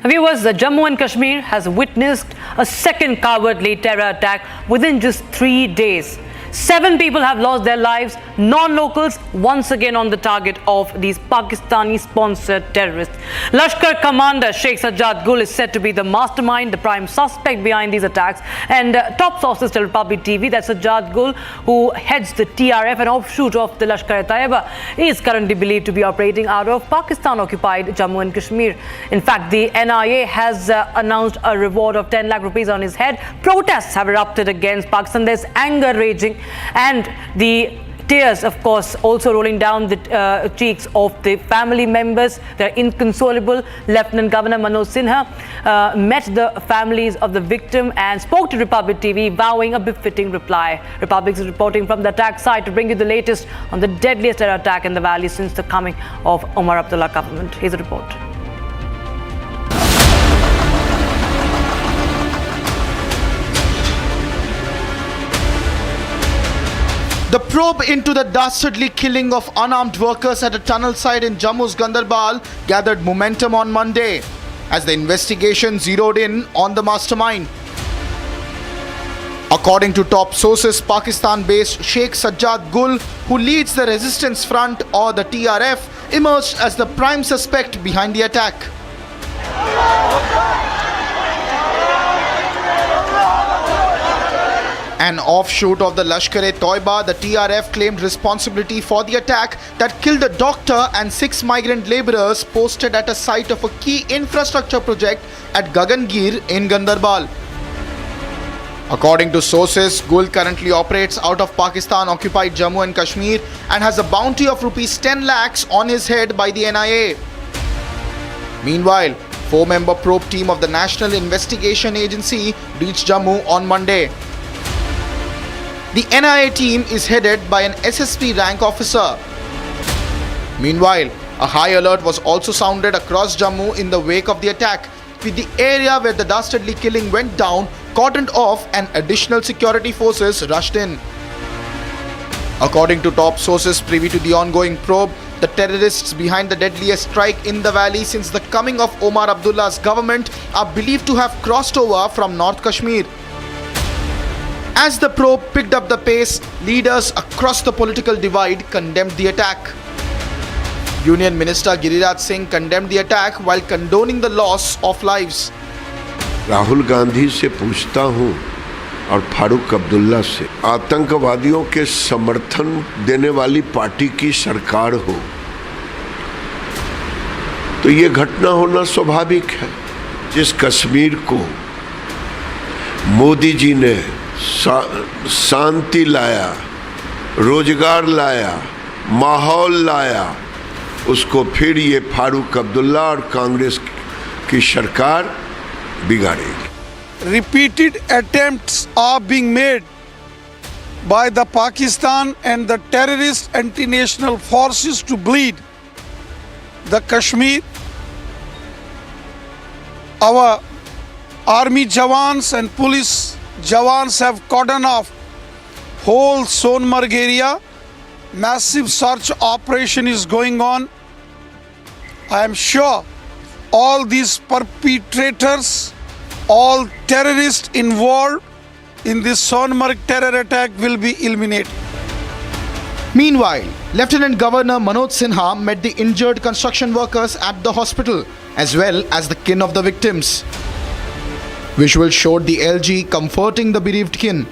Viewers, Jammu and Kashmir has witnessed a second cowardly terror attack within just 3 days. 7 people have lost their lives, non-locals once again on the target of these Pakistani-sponsored terrorists. Lashkar commander Sheikh Sajjad Gul is said to be the mastermind, the prime suspect behind these attacks. And top sources tell Republic TV that Sajjad Gul, who heads the TRF, an offshoot of the Lashkar-e-Taiba, is currently believed to be operating out of Pakistan-occupied Jammu and Kashmir. In fact, the NIA has announced a reward of 10 lakh rupees on his head. Protests have erupted against Pakistan. There's anger raging, and the tears, of course, also rolling down the cheeks of the family members. They're inconsolable. Lieutenant Governor Manoj Sinha met the families of the victim and spoke to Republic TV, vowing a befitting reply. Republic is reporting from the attack site to bring you the latest on the deadliest terror attack in the valley since the coming of Omar Abdullah government. Here's a report. The probe into the dastardly killing of unarmed workers at a tunnel site in Jammu's Gandarbal gathered momentum on Monday as the investigation zeroed in on the mastermind. According to top sources, Pakistan-based Sheikh Sajjad Gul, who leads the Resistance Front or the TRF, emerged as the prime suspect behind the attack. An offshoot of the Lashkar-e-Taiba, the TRF claimed responsibility for the attack that killed a doctor and 6 migrant labourers posted at a site of a key infrastructure project at Gagangir in Gandarbal. According to sources, Gul currently operates out of Pakistan-occupied Jammu and Kashmir and has a bounty of rupees 10 lakhs on his head by the NIA. Meanwhile, 4-member probe team of the National Investigation Agency reached Jammu on Monday. The NIA team is headed by an SSP rank officer. Meanwhile, a high alert was also sounded across Jammu in the wake of the attack, with the area where the dastardly killing went down cordoned off and additional security forces rushed in. According to top sources privy to the ongoing probe, the terrorists behind the deadliest strike in the valley since the coming of Omar Abdullah's government are believed to have crossed over from North Kashmir. As the probe picked up the pace, leaders across the political divide condemned the attack. Union Minister Giriraj Singh condemned the attack while condoning the loss of lives. Rahul Gandhi से पूछता हूं और फारूक अब्दुल्ला से, आतंकवादियों के समर्थन देने वाली पार्टी की सरकार हो तो ये घटना होना स्वाभाविक है। जिस कश्मीर को मोदी जी ने शांति लाया, रोजगार लाया, माहौल लाया, उसको फिर ये फारूक अब्दुल्ला और कांग्रेस की सरकार बिगाड़ेगी। Repeated attempts are being made by the Pakistan and the terrorist anti-national forces to bleed the Kashmir. Our army jawans and police jawans have cordoned off whole Sonmarg area. Massive search operation is going on. I am sure all these perpetrators, all terrorists involved in this Sonmarg terror attack will be eliminated. Meanwhile, Lieutenant Governor Manoj Sinha met the injured construction workers at the hospital as well as the kin of the victims. Visuals showed the LG comforting the bereaved kin.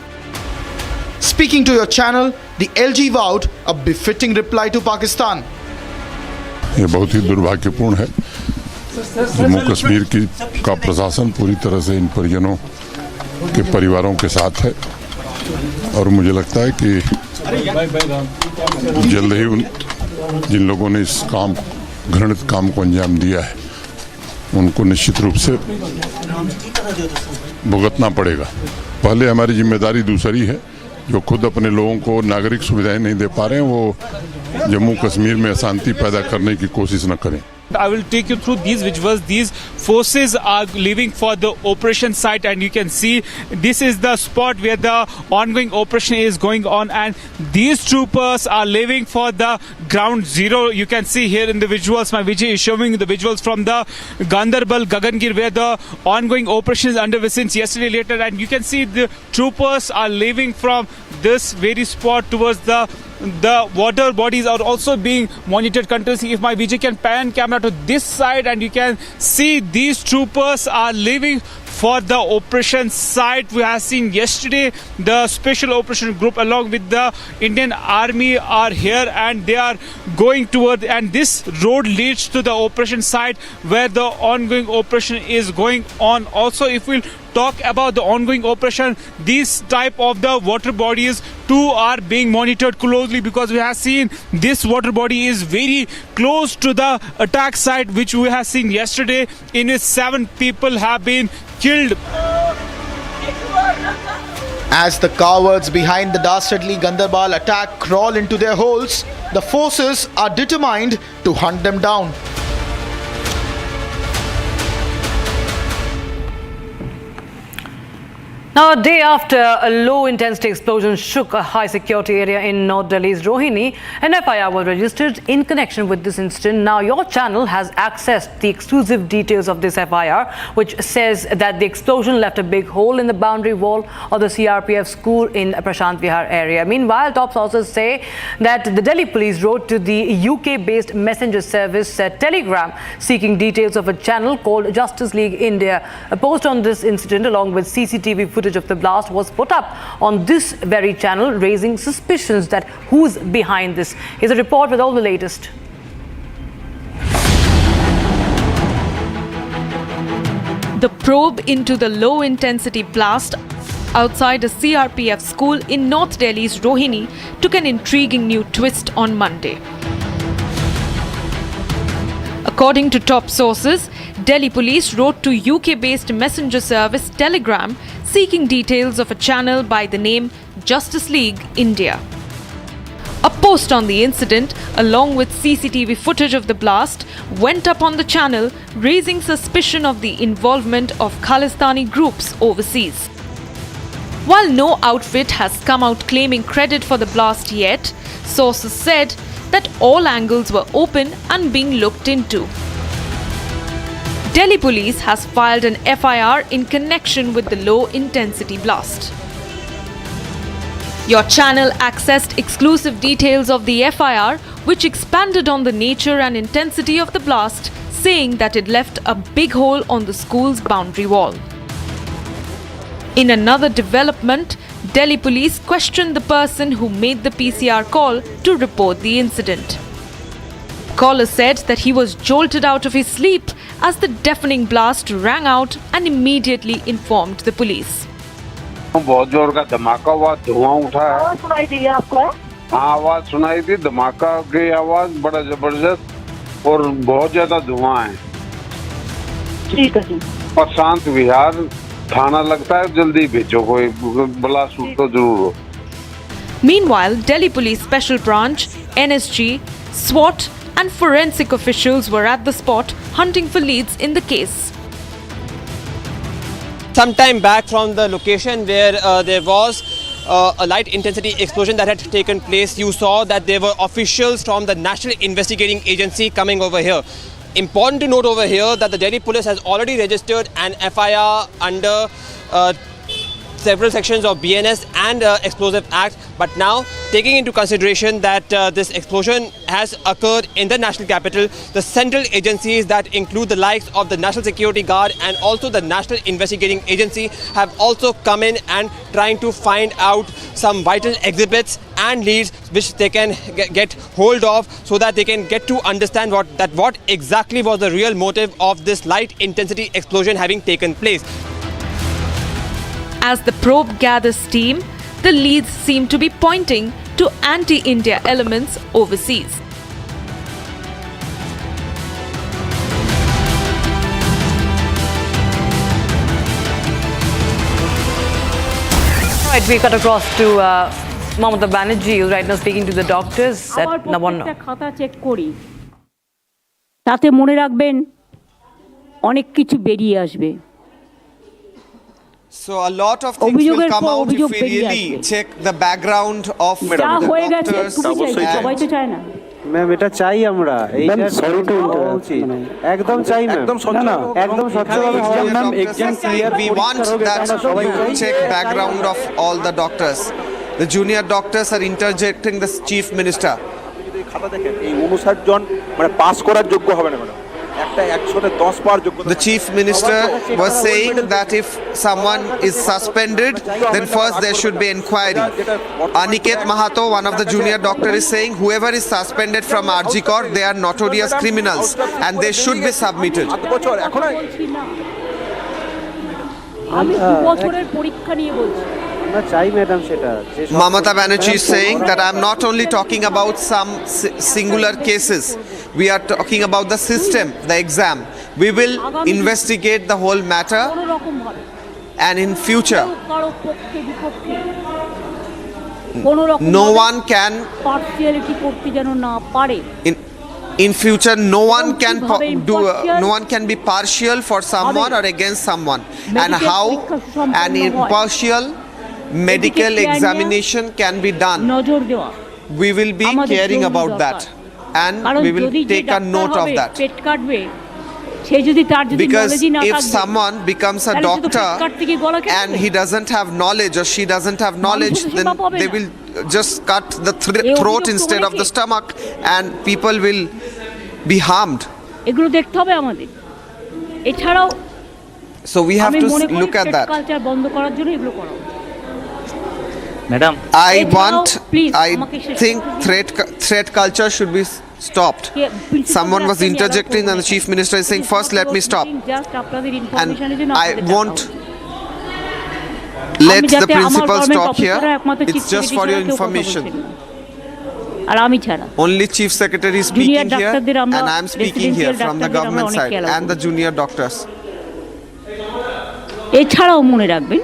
Speaking to your channel, the LG vowed a befitting reply to Pakistan. ये बहुत ही दुर्भाग्यपूर्ण है। जम्मू कश्मीर का प्रशासन पूरी तरह से इन परिजनों के परिवारों के साथ है और मुझे लगता है कि जल्द ही जिन लोगों ने इस घृणित काम को अंजाम दिया है उनको निश्चित रूप से भुगतना पड़ेगा। पहले हमारी जिम्मेदारी दूसरी है, जो खुद अपने लोगों को नागरिक सुविधाएं नहीं दे पा रहे हैं वो जम्मू कश्मीर में अशांति पैदा करने की कोशिश न करें। I will take you through these visuals. These forces are leaving for the operation site, and you can see this is the spot where the ongoing operation is going on, and these troopers are leaving for the ground zero. You can see here in the visuals, my Vijay is showing the visuals from the Gandarbal Gagangir where the ongoing operation is underway since yesterday later, and you can see the troopers are leaving from this very spot towards the water bodies are also being monitored continuously. If my Vijay can pan camera to this side, and you can see these troopers are leaving for the operation site. We have seen yesterday the special operation group along with the Indian Army are here, and they are going toward, and this road leads to the operation site where the ongoing operation is going on. Also, if we'll talk about the ongoing operation, these type of the water bodies too are being monitored closely, because we have seen this water body is very close to the attack site which we have seen yesterday, in which 7 people have been killed. As the cowards behind the dastardly Gandarbal attack crawl into their holes, the forces are determined to hunt them down. Now, a day after a low-intensity explosion shook a high-security area in North Delhi's Rohini, an FIR was registered in connection with this incident. Now, your channel has accessed the exclusive details of this FIR, which says that the explosion left a big hole in the boundary wall of the CRPF school in Prashant Vihar area. Meanwhile, top sources say that the Delhi police wrote to the UK-based messenger service Telegram seeking details of a channel called Justice League India. A post on this incident along with CCTV footage of the blast was put up on this very channel, raising suspicions that who's behind this. Here's a report with all the latest. The probe into the low-intensity blast outside a CRPF school in North Delhi's Rohini took an intriguing new twist on Monday. According to top sources, Delhi police wrote to UK-based messenger service Telegram seeking details of a channel by the name Justice League India. A post on the incident, along with CCTV footage of the blast, went up on the channel, raising suspicion of the involvement of Khalistani groups overseas. While no outfit has come out claiming credit for the blast yet, sources said that all angles were open and being looked into. Delhi police has filed an FIR in connection with the low-intensity blast. Your channel accessed exclusive details of the FIR, which expanded on the nature and intensity of the blast, saying that it left a big hole on the school's boundary wall. In another development, Delhi police questioned the person who made the PCR call to report the incident. Caller said that he was jolted out of his sleep as the deafening blast rang out and immediately informed the police. बहुत जोर का धमाका हुआ, धुआं उठा है। आवाज सुनाई दी आपको? हाँ, आवाज सुनाई थी, धमाका की आवाज बड़ा जबरदस्त और बहुत ज्यादा धुआं है। ठीक है जी। प्रशांत विहार थाना लगता है, जल्दी भेजो, कोई ब्लास्ट तो जरूर हो। Meanwhile, Delhi Police Special Branch, NSG, SWAT and forensic officials were at the spot hunting for leads in the case. Some time back from the location where there was a light intensity explosion that had taken place, you saw that there were officials from the National Investigating Agency coming over here. Important to note over here that the Delhi police has already registered an FIR under several sections of BNS and Explosive Act, but now taking into consideration that this explosion has occurred in the national capital, the central agencies that include the likes of the National Security Guard and also the National Investigating Agency have also come in and trying to find out some vital exhibits and leads which they can get hold of, so that they can get to understand what exactly was the real motive of this light intensity explosion having taken place. As the probe gathers steam, the leads seem to be pointing to anti-India elements overseas. Right, we cut across to Mamata Banerjee, who's right now speaking to the doctors at Nabanna. খাতা check করি তাতে মনে রাখবেন অনেক কিছু বেরিয়ে আসবে। So a lot of things will come out if we really check the background of the doctors. সবাই তো চায় না ম্যাম, এটা চাই আমরা। এইটা সরিটি উচিত একদম চাই ম্যাম, একদম স্বচ্ছ না, একদম স্বচ্ছভাবে হবে ma'am. Exam clear We want that you check background of all the doctors. The junior doctors are interjecting the chief minister. খাতা দেখেন, এই 59 জন মানে পাস করার যোগ্য হবে না ম্যাডাম। একটা 110 পার যোগ্য। The chief minister was saying that if someone is suspended, then first there should be inquiry. Aniket Mahato, one of the junior doctor, is saying whoever is suspended from RG Corps, they are notorious criminals and they should be submitted. আমি 2 বছরের পরীক্ষা নিয়ে বলছি। Mamata Banerjee is saying that I am not only talking about some singular cases, we are talking about the system, the exam. We will investigate the whole matter and in future no one can partiality করতে যেন না পারে। In future, no one can be partial for someone or against someone. And how an impartial medical examination can be done, we will be caring about that and we will take a note of that. Because if someone becomes a doctor and he doesn't have knowledge or she doesn't have knowledge, then they will just cut the throat instead of the stomach and people will be harmed. এগুলো দেখতে হবে আমাদের। এছাড়াও so we have to look at that. Culture বন্ধ করার জন্য এগুলো করা madam, I think threat culture should be stopped. Someone was interjecting and the chief minister is saying first let me stop, and I won't let the principals talk here. It's just for your information. Only chief secretary is speaking here and I am speaking here from the government side and the junior doctors. এছাড়াও মনে রাখবেন,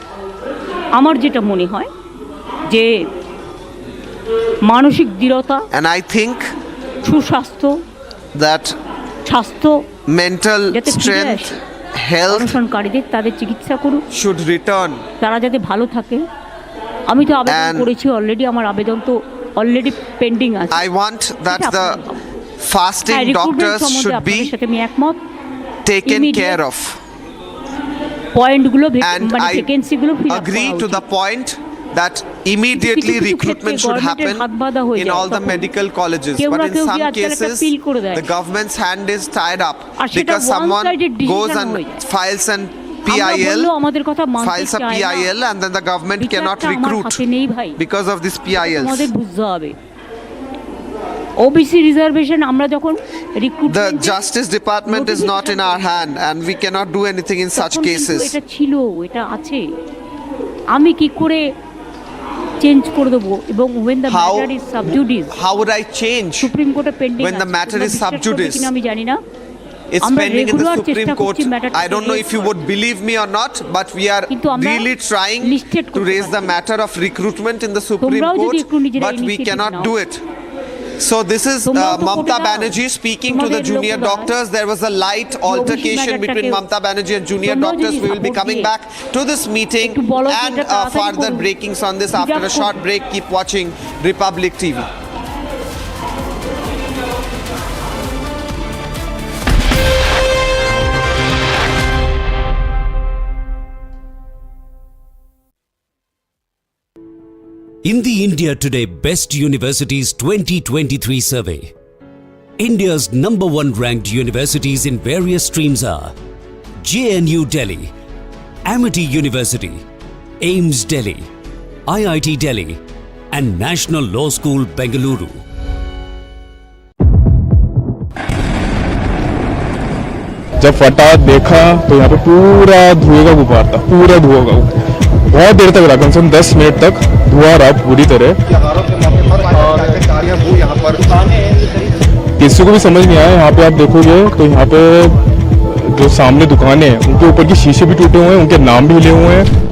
আমার যেটা মনে হয় যে মানসিক দৃঢ়তা and I think সুস্বাস্থ্য, that স্বাস্থ্য, mental strength, health অনশনকারীদের তাদের চিকিৎসা করুন, should return, তারা যাতে ভালো থাকে। আমি তো আবেদন করেছি অলরেডি, আমার আবেদন তো অলরেডি পেন্ডিং আছে। I want that the fasting doctors should be taken care of, পয়েন্টগুলো and মানে ভ্যাকেন্সিগুলো fill up agree to the point that immediately recruitment should happen in all the medical colleges, but in some cases the government's hand is tied up because someone goes and files a PIL and then the government cannot recruit because of this PILs. OBC reservation আমরা যখন the justice department is not in our hand and we cannot do anything in such cases. এটা ছিল, এটা আছে, আমি কি করে change করে দেব? এবং when the matter is sub judice, how would I change supreme কোর্টে pending when the matter is sub judice? আমি জানি না, it's pending in the Supreme Court. I don't know if you would believe me or not, but we are really trying to raise the matter of recruitment in the Supreme Court, but we cannot do it. So this is Mamata Banerjee speaking to the junior doctors. There was a light altercation between Mamata Banerjee and junior doctors. We will be coming back to this meeting and further breakings on this after a short break. Keep watching Republic TV. In the India Today Best Universities 2023 survey, India's #1 ranked universities in various streams are JNU Delhi, Amity University, AIMS Delhi, IIT Delhi and National Law School Bengaluru. जब फटा देखा तो यहाँ पे पूरा धुएं का गुब्बार था, पूरा धुआं का। बहुत देर तक रहा, कम से कम 10 मिनट तक धुआं रहा पूरी तरह। किसी को भी समझ नहीं आया। यहाँ पे आप देखोगे तो यहाँ पे जो सामने दुकानें हैं उनके ऊपर के शीशे भी टूटे हुए हैं, उनके नाम भी हिले हुए हैं।